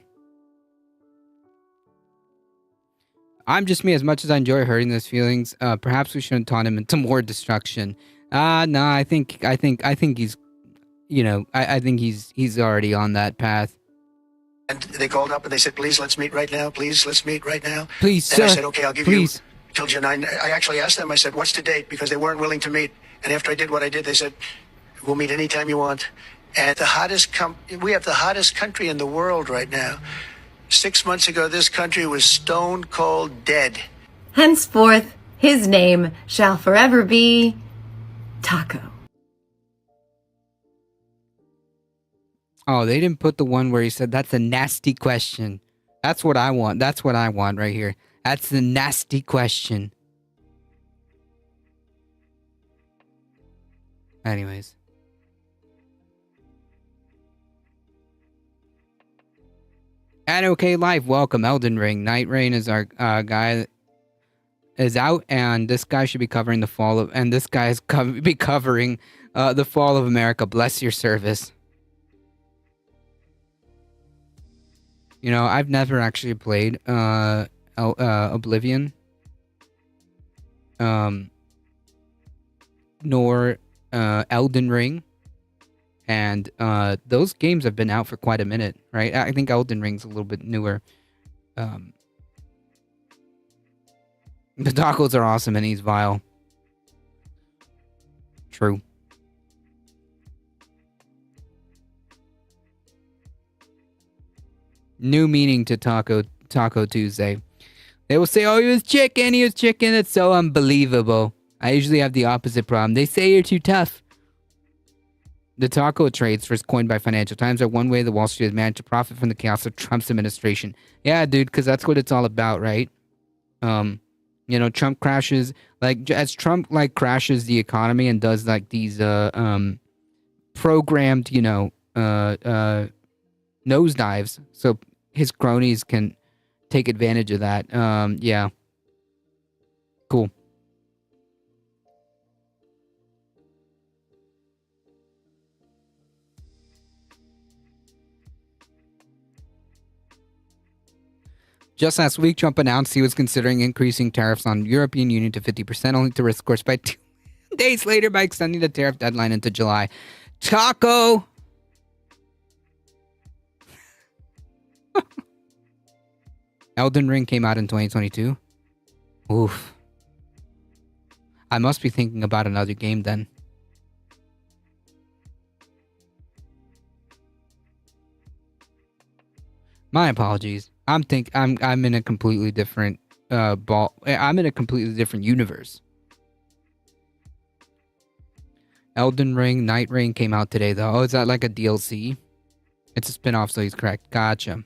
I'm just me. As much as I enjoy hurting those feelings, perhaps we shouldn't taunt him into more destruction. No, I think he's, you know, I think he's already on that path. And they called up and they said, please, let's meet right now. Please, let's meet right now. Please, and sir. I said, okay, I'll give please. you till July. I actually asked them, I said, what's the date? Because they weren't willing to meet. And after I did what I did, they said, we'll meet anytime you want. And we have the hottest country in the world right now. 6 months ago, this country was stone cold dead. Henceforth, his name shall forever be Taco. Oh, they didn't put the one where he said, that's a nasty question. That's what I want. That's what I want right here. That's the nasty question. Anyways. And okay, live, welcome, Elden Ring. Night Rain is our guy that is out, and this guy should be covering the fall of, and this guy is be covering the fall of America. Bless your service. You know, I've never actually played Oblivion, nor Elden Ring, and those games have been out for quite a minute, right? I think Elden Ring's a little bit newer. The tacos are awesome and he's vile. True. New meaning to Taco Tuesday. They will say, oh, he was chicken. It's so unbelievable. I usually have the opposite problem. They say you're too tough. The taco trades, first coined by Financial Times, are one way the Wall Street has managed to profit from the chaos of Trump's administration. Yeah, dude, because that's what it's all about, right? You know, Trump crashes, like, as Trump, like, crashes the economy and does, like, these, programmed, you know, nosedives, so his cronies can take advantage of that. Yeah. Cool. Just last week, Trump announced he was considering increasing tariffs on European Union to 50%, only to risk course by 2 days later by extending the tariff deadline into July. Taco! Elden Ring came out in 2022. Oof. I must be thinking about another game then. My apologies. I'm in a completely different I'm in a completely different universe. Elden Ring, Night Rain came out today though. Oh, is that like a DLC? It's a spin-off, so he's correct. Gotcha.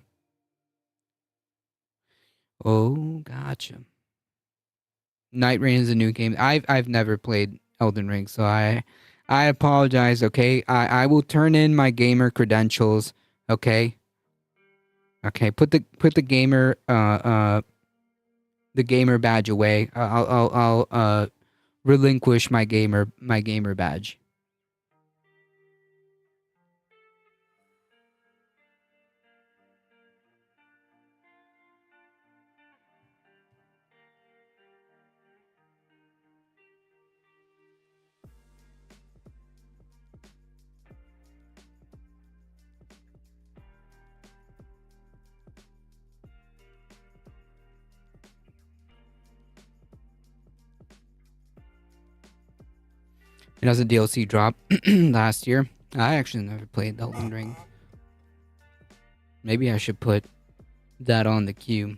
Oh, gotcha. Night Rain is a new game. I've never played Elden Ring, so I apologize, okay? I will turn in my gamer credentials, okay? Okay, put the gamer badge away. I'll relinquish my gamer badge. It has a DLC drop last year. I actually never played Elden Ring. Maybe I should put that on the queue.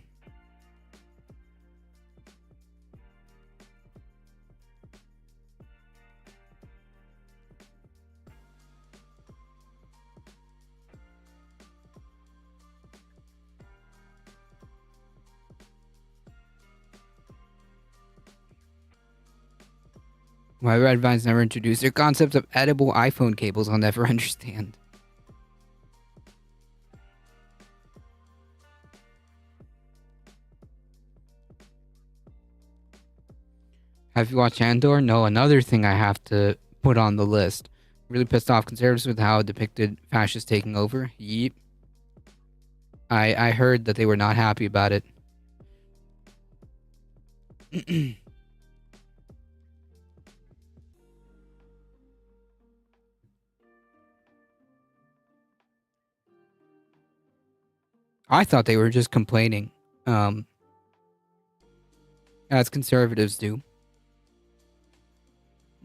Why Red Vines never introduced their concepts of edible iPhone cables, I'll never understand. Have you watched Andor? No, another thing I have to put on the list. Really pissed off conservatives with how it depicted fascists taking over. Yeep. I heard that they were not happy about it. I thought they were just complaining, as conservatives do.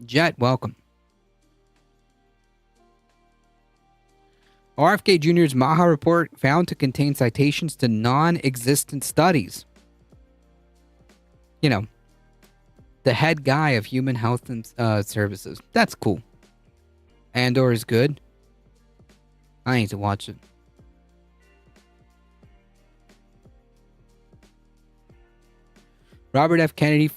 Jet, welcome. RFK Jr.'s Maha report found to contain citations to non-existent studies. You know, the head guy of Human Health and Services. That's cool. Andor is good. I need to watch it. Robert F. Kennedy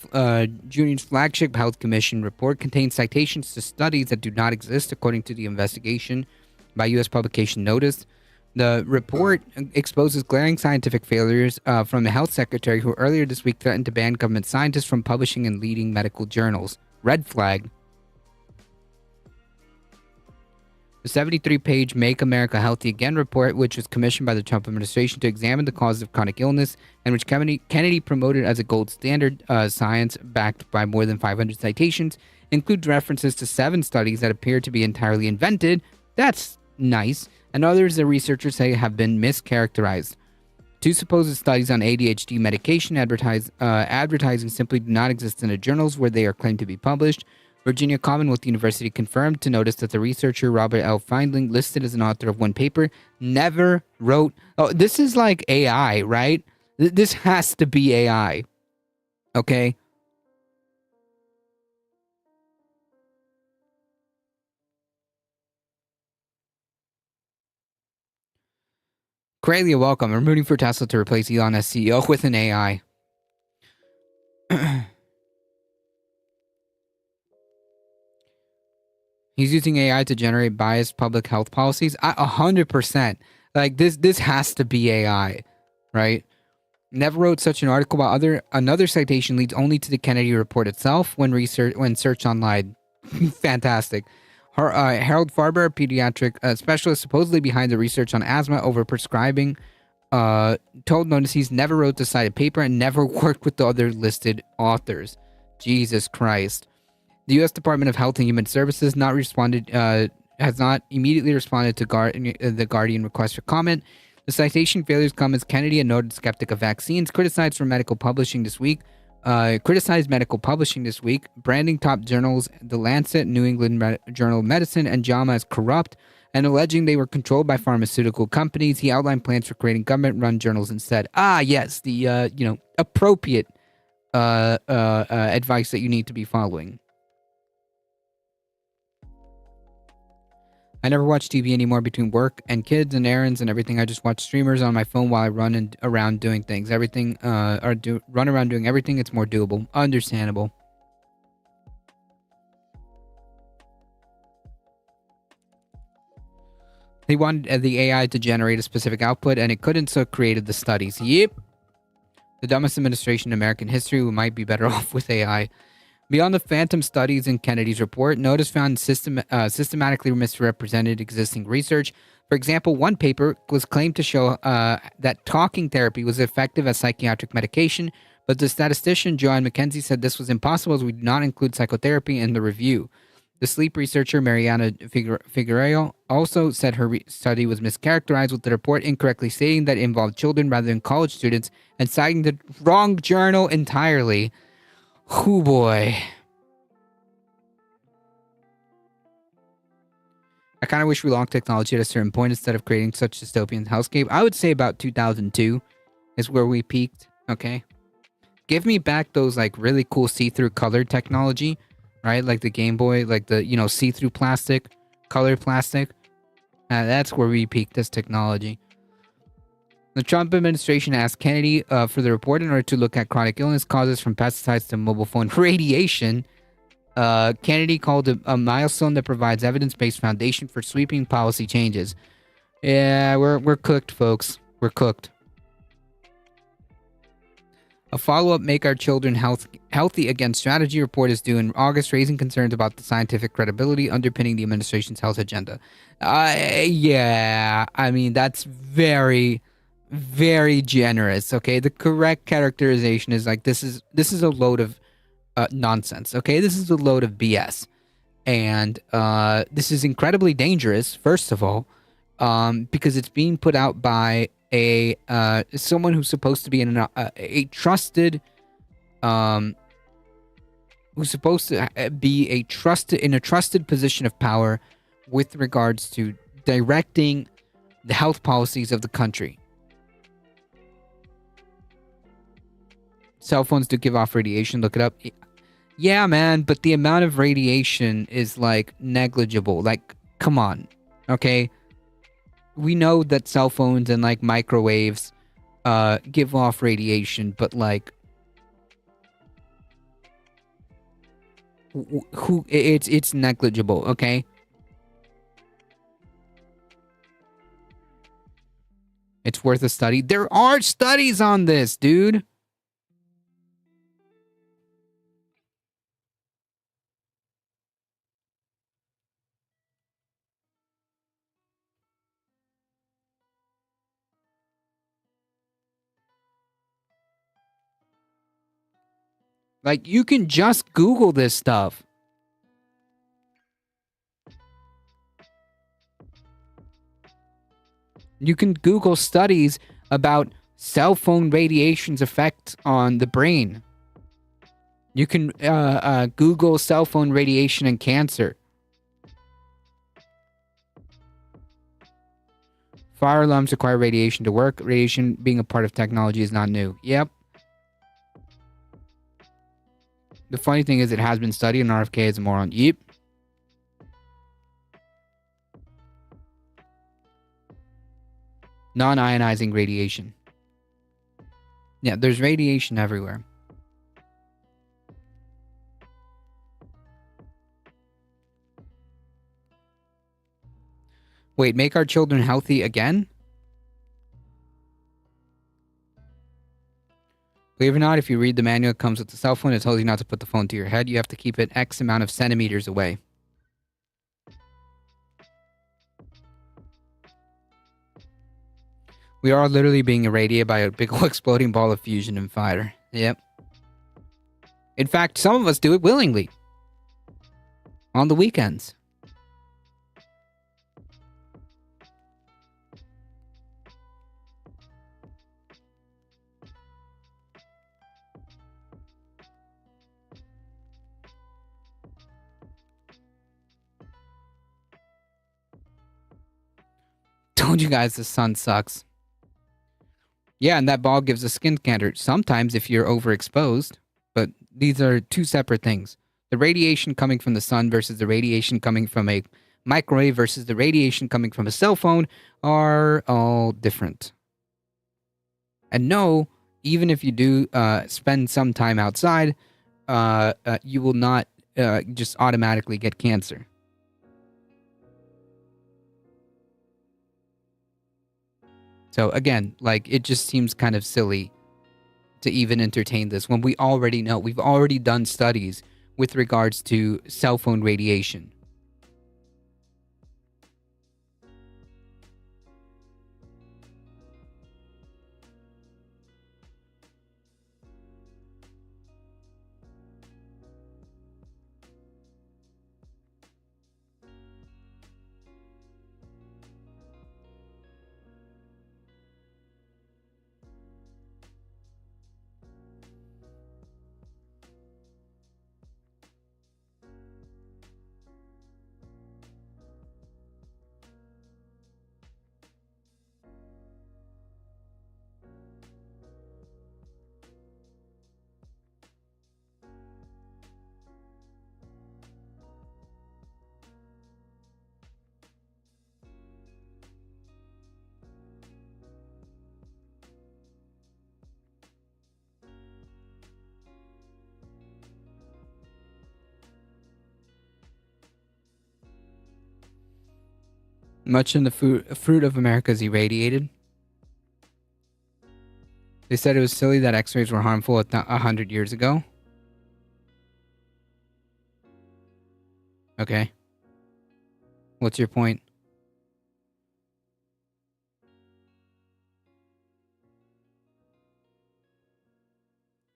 Jr.'s flagship Health Commission report contains citations to studies that do not exist, according to the investigation by U.S. publication Notice. The report exposes glaring scientific failures from the health secretary, who earlier this week threatened to ban government scientists from publishing in leading medical journals. Red flag. The 73-page Make America Healthy Again report, which was commissioned by the Trump administration to examine the causes of chronic illness, and which Kennedy promoted as a gold standard science backed by more than 500 citations, includes references to 7 studies that appear to be entirely invented. That's nice. And others the researchers say have been mischaracterized. 2 supposed studies on ADHD medication advertising simply do not exist in the journals where they are claimed to be published. Virginia Commonwealth University confirmed to Notice that the researcher Robert L. Feindling, listed as an author of one paper, never wrote... Oh, this is like AI, right? This has to be AI. Okay? Corellia, welcome. I'm rooting for Tesla to replace Elon as CEO with an AI. He's using AI to generate biased public health policies. 100%. Like this has to be AI, right? Never wrote such an article about another citation leads only to the Kennedy report itself when searched online. Fantastic. Harold Farber, a pediatric specialist supposedly behind the research on asthma overprescribing, told Notice he's never wrote the cited paper and never worked with the other listed authors. Jesus Christ. The U.S. Department of Health and Human Services has not immediately responded to the Guardian request for comment. The citation failures come as Kennedy, a noted skeptic of vaccines, criticized medical publishing this week, branding top journals The Lancet, New England Journal of Medicine, and JAMA as corrupt, and alleging they were controlled by pharmaceutical companies. He outlined plans for creating government-run journals instead. Yes, the appropriate advice that you need to be following. I never watch TV anymore between work and kids and errands and everything. I just watch streamers on my phone while I run around doing things. Run around doing everything. It's more doable. Understandable. They wanted the AI to generate a specific output, and it couldn't, so it created the studies. Yep. The dumbest administration in American history. We might be better off with AI. Beyond the phantom studies in Kennedy's report, Notice found systematically misrepresented existing research. For example, one paper was claimed to show that talking therapy was effective as psychiatric medication, but the statistician Joanne McKenzie said this was impossible as we did not include psychotherapy in the review. The sleep researcher Mariana Figueiredo also said her study was mischaracterized, with the report incorrectly stating that it involved children rather than college students and citing the wrong journal entirely. Oh boy. I kind of wish we locked technology at a certain point instead of creating such dystopian hellscape. I would say about 2002 is where we peaked, okay? Give me back those like really cool see-through color technology, right? Like the Game Boy, like the, see-through plastic, color plastic. That's where we peaked as technology. The Trump administration asked Kennedy for the report in order to look at chronic illness causes from pesticides to mobile phone radiation. Kennedy called it a milestone that provides evidence-based foundation for sweeping policy changes. Yeah, we're cooked, folks. We're cooked. A follow-up Make Our Children Healthy Again strategy report is due in August, raising concerns about the scientific credibility underpinning the administration's health agenda. That's very... very generous. Okay, the correct characterization is like this is a load of nonsense. Okay, this is a load of BS, and this is incredibly dangerous. First of all, because it's being put out by someone who's supposed to be in a trusted, who's supposed to be in a trusted position of power with regards to directing the health policies of the country. Cell phones do give off radiation. Look it up. Yeah, man, but the amount of radiation is like negligible. Like, come on, okay? we know that cell phones and like microwaves give off radiation, but like who it's negligible, okay? It's worth a study. There are studies on this, dude. Like, you can just Google this stuff. You can Google studies about cell phone radiation's effect on the brain. You can Google cell phone radiation and cancer. Fire alarms require radiation to work. Radiation being a part of technology is not new. Yep. The funny thing is it has been studied and RFK is a moron. Yep. Non-ionizing radiation. Yeah, there's radiation everywhere. Wait, make our children healthy again? Believe it or not, if you read the manual that comes with the cell phone, it tells you not to put the phone to your head. You have to keep it X amount of centimeters away. We are literally being irradiated by a big old exploding ball of fusion and fire. Yep. In fact, some of us do it willingly. On the weekends. Told you guys the sun sucks. Yeah, and that ball gives a skin cancer. Sometimes if you're overexposed, but these are two separate things. The radiation coming from the sun versus the radiation coming from a microwave versus the radiation coming from a cell phone are all different. And no, even if you do spend some time outside, you will not just automatically get cancer. So again, like, it just seems kind of silly to even entertain this when we already know, we've already done studies with regards to cell phone radiation. Much in the fruit of America is irradiated. They said it was silly that X-rays were harmful 100 years ago. Okay. What's your point?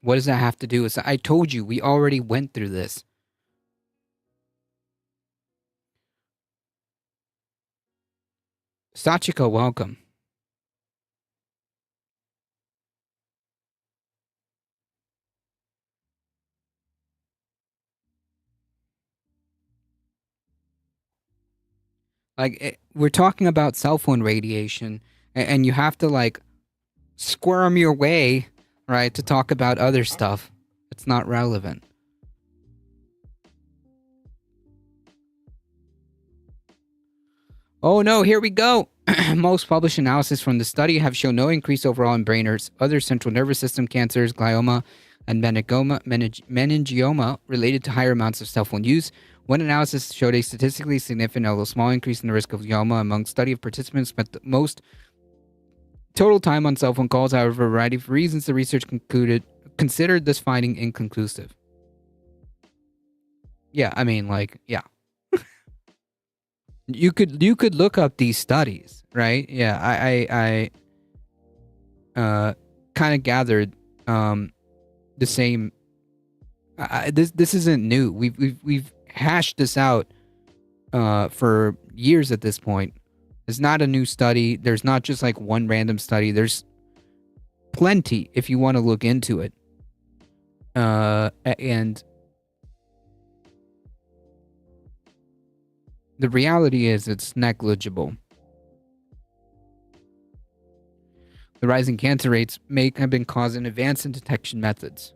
What does that have to do with... I told you, we already went through this. Sachiko, welcome. Like, we're talking about cell phone radiation, and you have to, like, squirm your way, right, to talk about other stuff. It's not relevant. Oh no, here we go. Most published analysis from the study have shown no increase overall in brain or other central nervous system cancers, glioma, and meningioma related to higher amounts of cell phone use. One analysis showed a statistically significant, although small, increase in the risk of glioma among study of participants spent the most total time on cell phone calls. However, for a variety of reasons, the research considered this finding inconclusive. Yeah, I mean, like, yeah. You could look up these studies, right? Yeah, I kind of gathered the same. This isn't new. We've hashed this out for years at this point. It's not a new study. There's not just like one random study. There's plenty if you want to look into it. And the reality is it's negligible. The rising cancer rates may have been caused in advance in detection methods.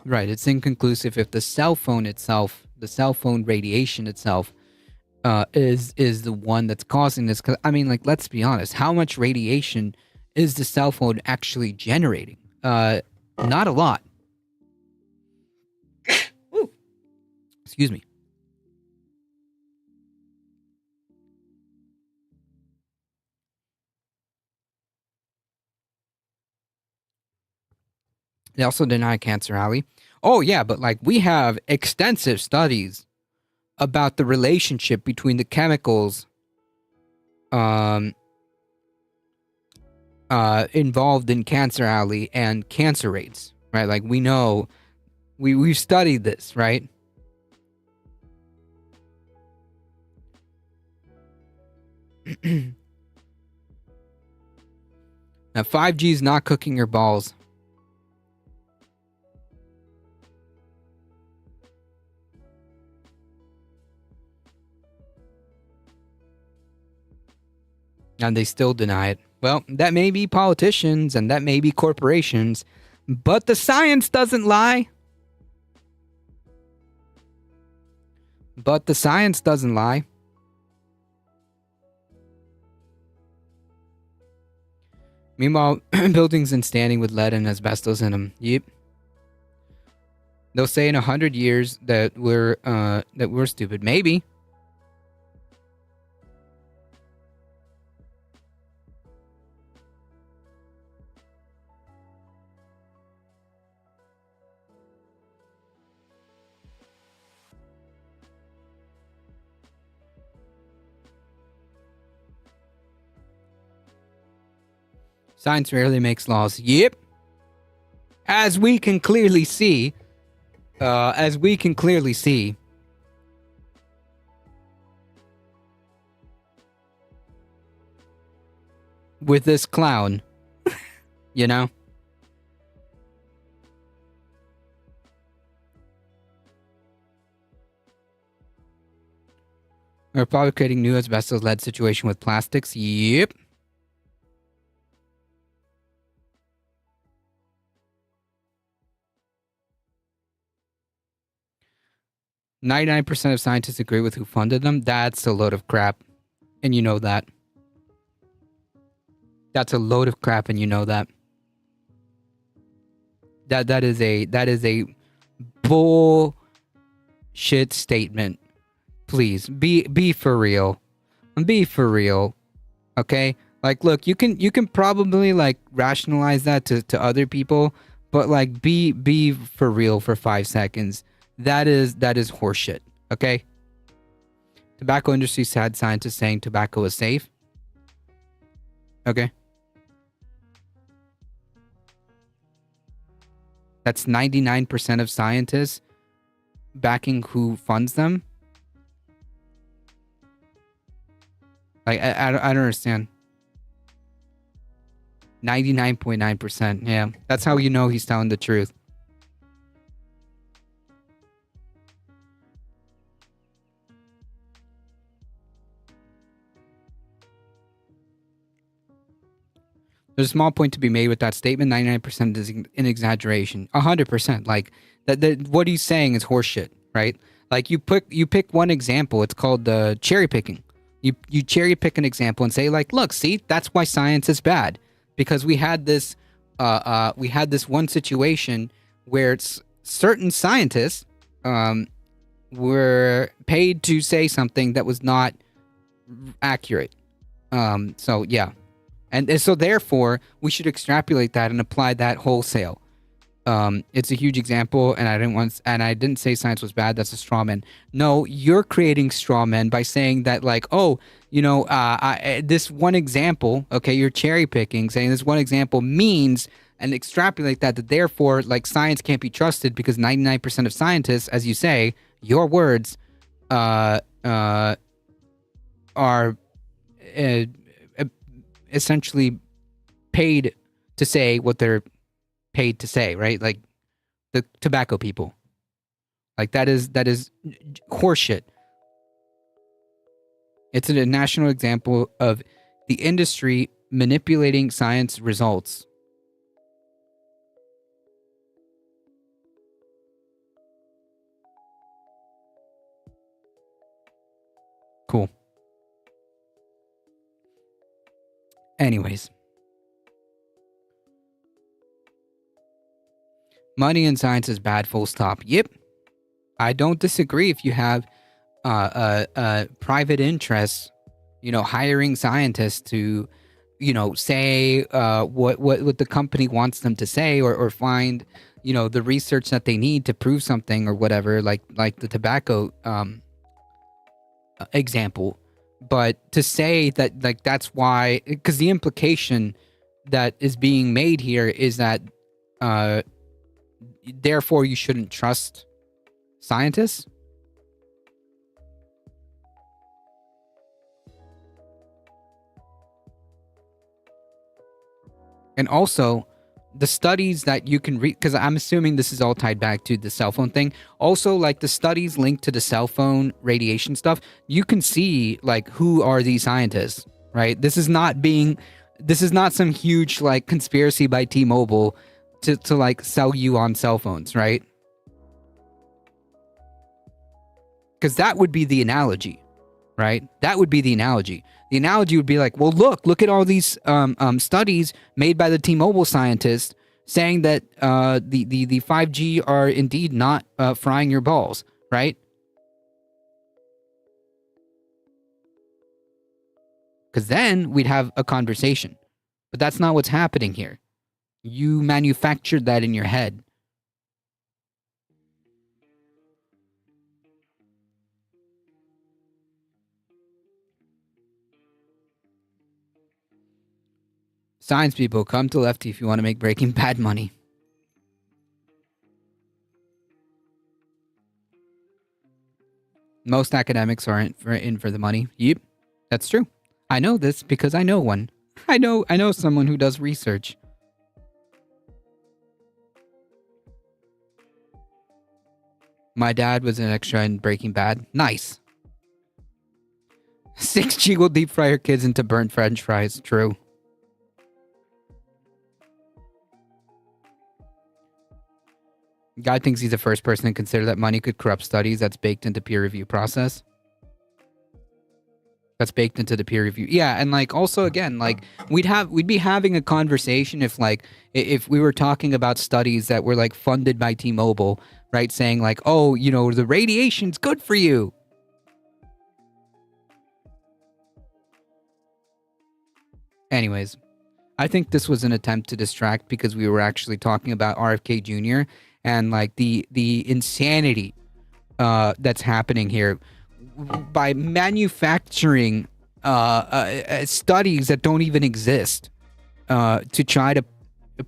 Right, it's inconclusive if the cell phone itself, the cell phone radiation itself, is the one that's causing this. 'Cause, I mean, like, let's be honest. How much radiation is the cell phone actually generating? Not a lot. Excuse me. They also deny Cancer Alley. Oh, yeah, but like we have extensive studies about the relationship between the chemicals involved in Cancer Alley and cancer rates, right? Like we know, we've studied this, right? Now, 5G is not cooking your balls. And they still deny it. Well, that may be politicians and that may be corporations, but the science doesn't lie. But the science doesn't lie. Meanwhile, buildings in standing with lead and asbestos in them. Yep. They'll say in 100 years that we're stupid. Maybe. Science rarely makes laws. Yep. As we can clearly see. With this clown. You know? We're probably creating new asbestos-led situation with plastics. Yep. 99% of scientists agree with who funded them. That's a load of crap. And you know that. That's a load of crap and you know that. That is a bullshit statement. Please be for real. Be for real. Okay? Like look, you can probably like rationalize that to other people, but like be for real for 5 seconds. That is horseshit, okay? Tobacco industry sad scientists saying tobacco is safe. Okay? That's 99% of scientists backing who funds them. Like, I don't understand. 99.9%, yeah. That's how you know he's telling the truth. There's a small point to be made with that statement. 99% is an exaggeration. 100%. Like, that what he's saying is horseshit, right? Like you pick one example. It's called cherry picking. You cherry pick an example and say like, look, see, that's why science is bad, because we had this one situation where certain scientists were paid to say something that was not accurate. So yeah, and so therefore we should extrapolate that and apply that wholesale. It's a huge example, and I didn't say science was bad. That's a straw man. No, you're creating straw men by saying that, like, oh, this one example, okay, you're cherry picking, saying this one example means, and extrapolate that therefore, like, science can't be trusted because 99% of scientists, as you say, your words, are essentially paid to say what they're paid to say, right? Like the tobacco people. Like that is horseshit. It's a national example of the industry manipulating science results. Cool. Anyways. Money in science is bad, full stop. Yep. I don't disagree if you have private interests, hiring scientists to, say what the company wants them to say, or find, the research that they need to prove something or whatever, like the tobacco example. But to say that, like, that's why, because the implication that is being made here is that therefore you shouldn't trust scientists. And also the studies that you can read, because I'm assuming this is all tied back to the cell phone thing. Also, like the studies linked to the cell phone radiation stuff, you can see like who are these scientists, right? This is not some huge like conspiracy by T-Mobile to like sell you on cell phones, right? Because that would be the analogy, right? That would be the analogy. The analogy would be like, well, look at all these studies made by the T-Mobile scientists saying that the 5G are indeed not frying your balls, right? Because then we'd have a conversation. But that's not what's happening here. You manufactured that in your head. Science people, come to Lefty if you want to make Breaking Bad money. Most academics are in for the money. Yep, that's true. I know this because I know one. I know someone who does research. My dad was an extra in Breaking Bad. Nice. 6G will deep fry your kids into burnt French fries. True. Guy thinks he's the first person to consider that money could corrupt studies. That's baked into peer review process. That's baked into the peer review. Yeah, and like also again, like we'd be having a conversation if we were talking about studies that were like funded by T-Mobile, right? Saying like, oh, the radiation's good for you. Anyways, I think this was an attempt to distract because we were actually talking about RFK Jr. and like the insanity that's happening here by manufacturing studies that don't even exist to try to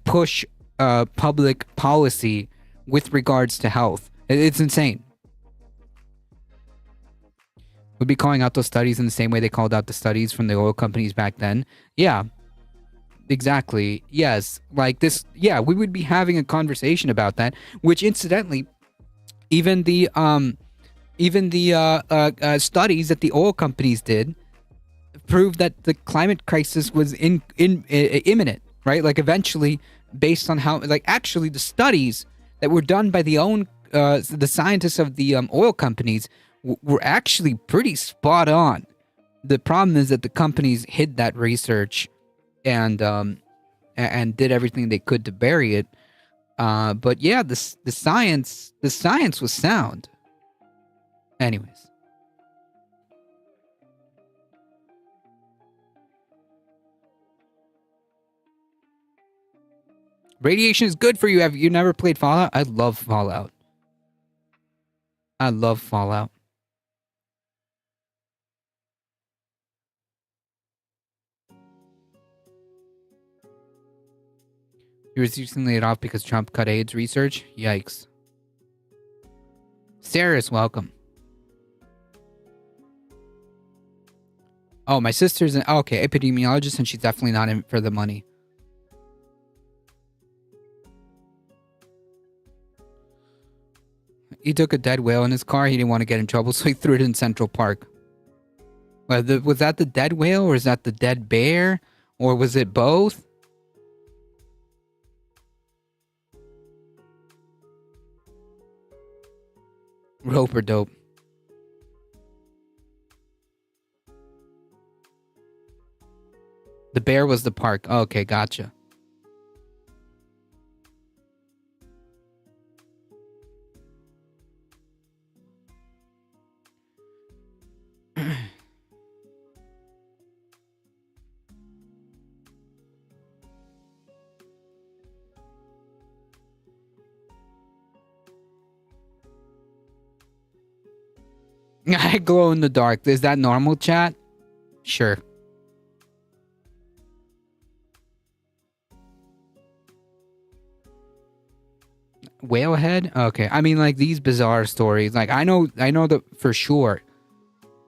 push public policy with regards to health. It's insane. We'd be calling out those studies in the same way they called out the studies from the oil companies back then. Yeah, exactly. Yes, like this. Yeah, we would be having a conversation about that. Which, incidentally, even the studies that the oil companies did proved that the climate crisis was imminent. Right? Like eventually, based on how, like actually, the studies that were done by the the scientists of the oil companies were actually pretty spot on. The problem is that the companies hid that research and did everything they could to bury it. But yeah, the science was sound. Anyways. Radiation is good for you. Have you never played Fallout? I love Fallout. I love Fallout. He was recently laid off because Trump cut AIDS research? Yikes. Sarah's welcome. Oh, my sister's an epidemiologist, and she's definitely not in for the money. He took a dead whale in his car. He didn't want to get in trouble, so he threw it in Central Park. Was that the dead whale, or is that the dead bear? Or was it both? Roper dope. The bear was the park. Okay, gotcha. I glow in the dark. Is that normal, chat? Sure. Whalehead? Okay. I mean, like, these bizarre stories. Like, I know that for sure.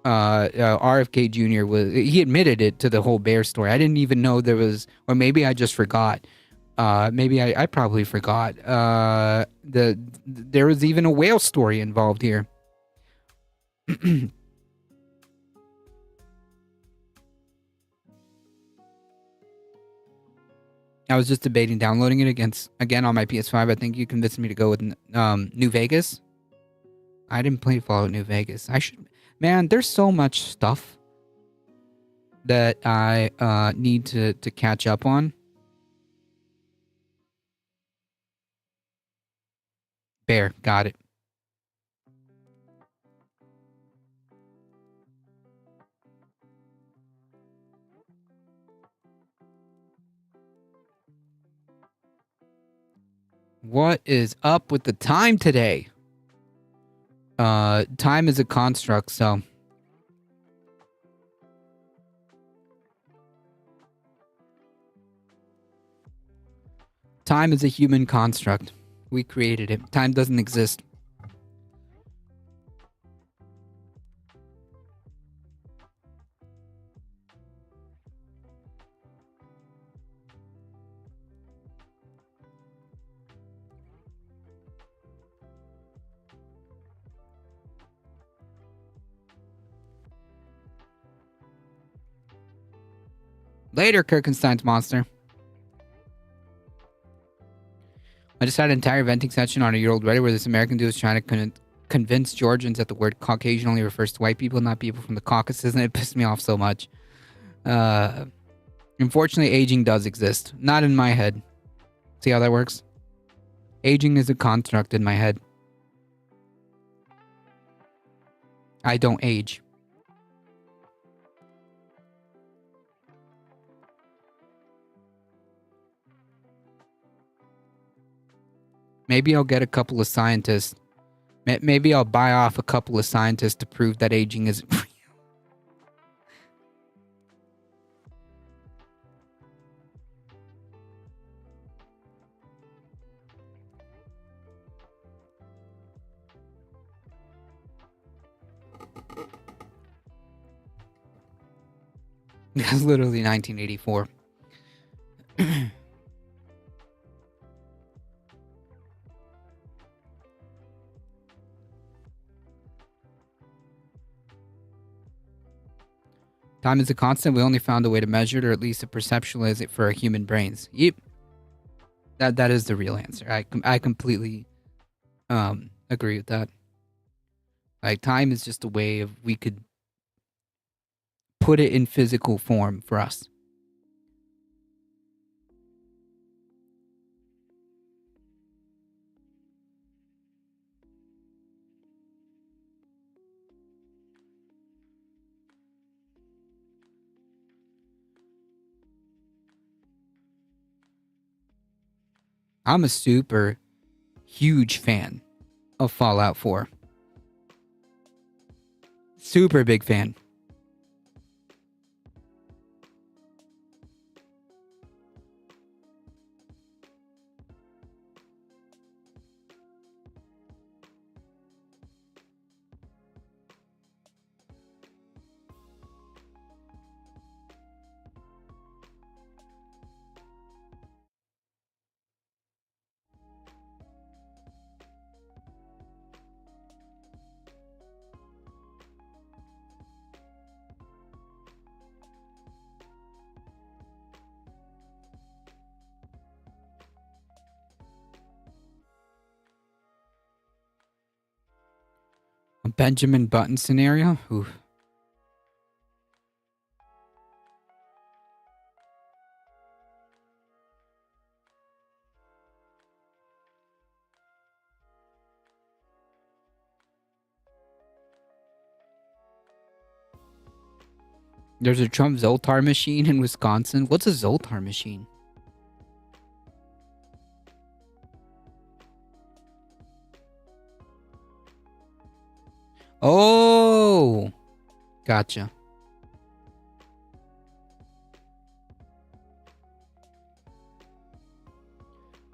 RFK Jr. he admitted it to the whole bear story. I didn't even know there was, or maybe I just forgot. Maybe I probably forgot. There was even a whale story involved here. I was just debating downloading it again on my PS5. I think you convinced me to go with New Vegas. I didn't play Fallout New Vegas. I should. Man, there's so much stuff that I need to catch up on. Bear, got it. What is up with the time today? Time is a construct, so. Time is a human construct. We created it. Time doesn't exist. Later, Kirkenstein's monster. I just had an entire venting session on a year-old Reddit where this American dude was trying to convince Georgians that the word Caucasian only refers to white people, not people from the Caucasus, and it pissed me off so much. Unfortunately, aging does exist. Not in my head. See how that works? Aging is a construct in my head. I don't age. Maybe I'll get a couple of scientists. Maybe I'll buy off a couple of scientists to prove that aging isn't real. That's literally 1984. Time is a constant. We only found a way to measure it, or at least to perceptualize it for our human brains. Yep. That is the real answer. I completely agree with that. Like, time is just a way of we could put it in physical form for us. I'm a super huge fan of Fallout 4. Super big fan. A Benjamin Button scenario? Oof. There's a Trump Zoltar machine in Wisconsin. What's a Zoltar machine? Oh, gotcha.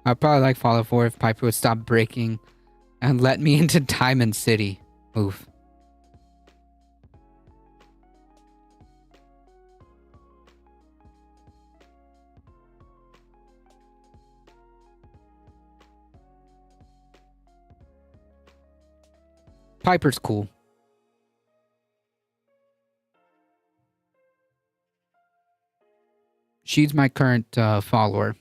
I'd probably like Fallout 4 if Piper would stop breaking and let me into Diamond City. Oof. Piper's cool. She's my current follower.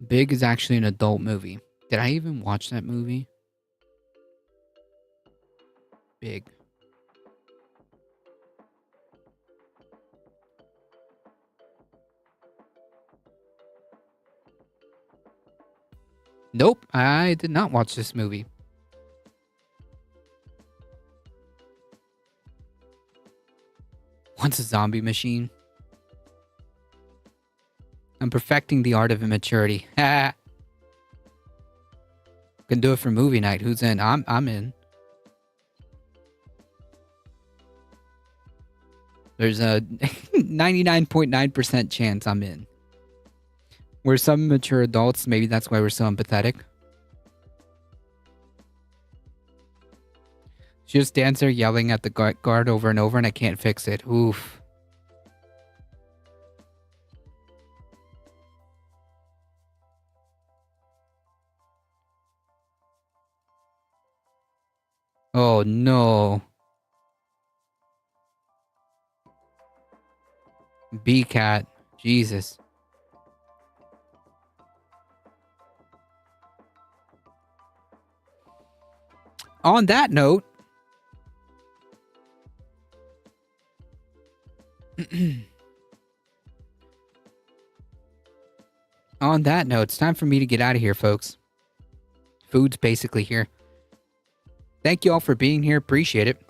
Big is actually an adult movie. Did I even watch that movie? Big. Nope, I did not watch this movie. What's a zombie machine? I'm perfecting the art of immaturity. Can do it for movie night. Who's in? I'm in. There's a 99.9% chance I'm in. We're some mature adults. Maybe that's why we're so empathetic. She just stands there yelling at the guard over and over, and I can't fix it. Oof. Oh no. B-Cat. Jesus. On that note, it's time for me to get out of here, folks. Food's basically here. Thank you all for being here. Appreciate it.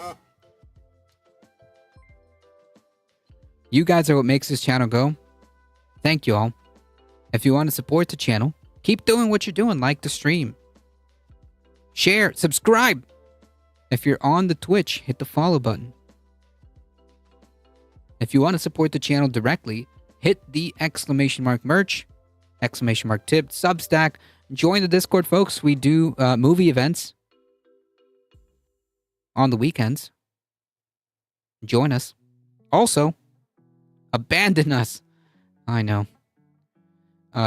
You guys are what makes this channel go. Thank you all. If you want to support the channel, keep doing what you're doing. Like the stream. Share, subscribe. If you're on the Twitch, hit the follow button. If you want to support the channel directly, hit the !merch, !tip, Substack. Join the Discord, folks. We do movie events on the weekends. Join us. Also, abandon us. I know.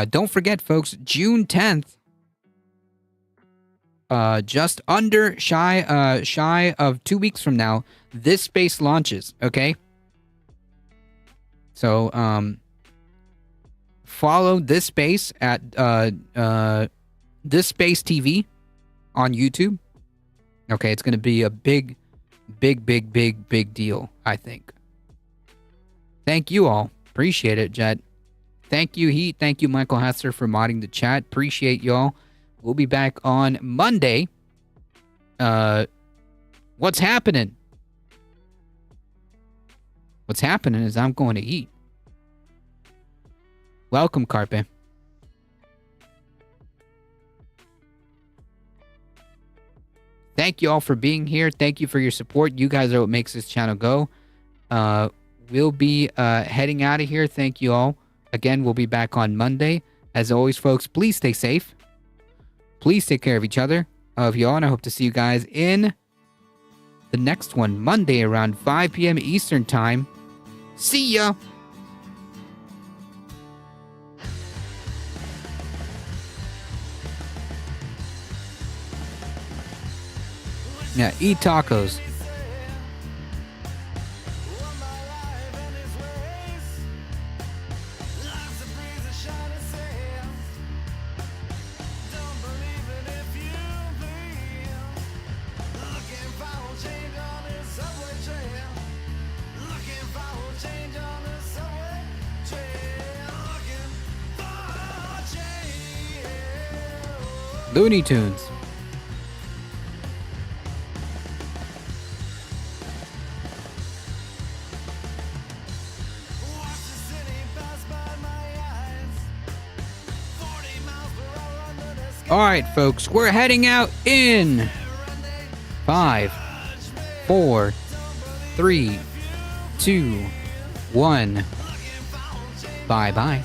Don't forget, folks, June 10th. just under shy of 2 weeks from now, this space launches. Okay. So follow this space at this space TV on YouTube. Okay, it's gonna be a big deal, I think. Thank you all. Appreciate it, Jet. Thank you, Heat. Thank you, Michael Hesser, for modding the chat. Appreciate y'all. We'll be back on Monday. What's happening? What's happening is I'm going to eat. Welcome, Carpe. Thank you all for being here. Thank you for your support. You guys are what makes this channel go. We'll be heading out of here. Thank you all. Again, we'll be back on Monday. As always, folks, please stay safe. Please take care of each other, of y'all, and I hope to see you guys in the next one, Monday around 5 p.m. Eastern Time. See ya! Yeah, eat tacos. Looney Tunes. All right, folks, we're heading out in 5, 4, 3, 2, 1. Bye-bye.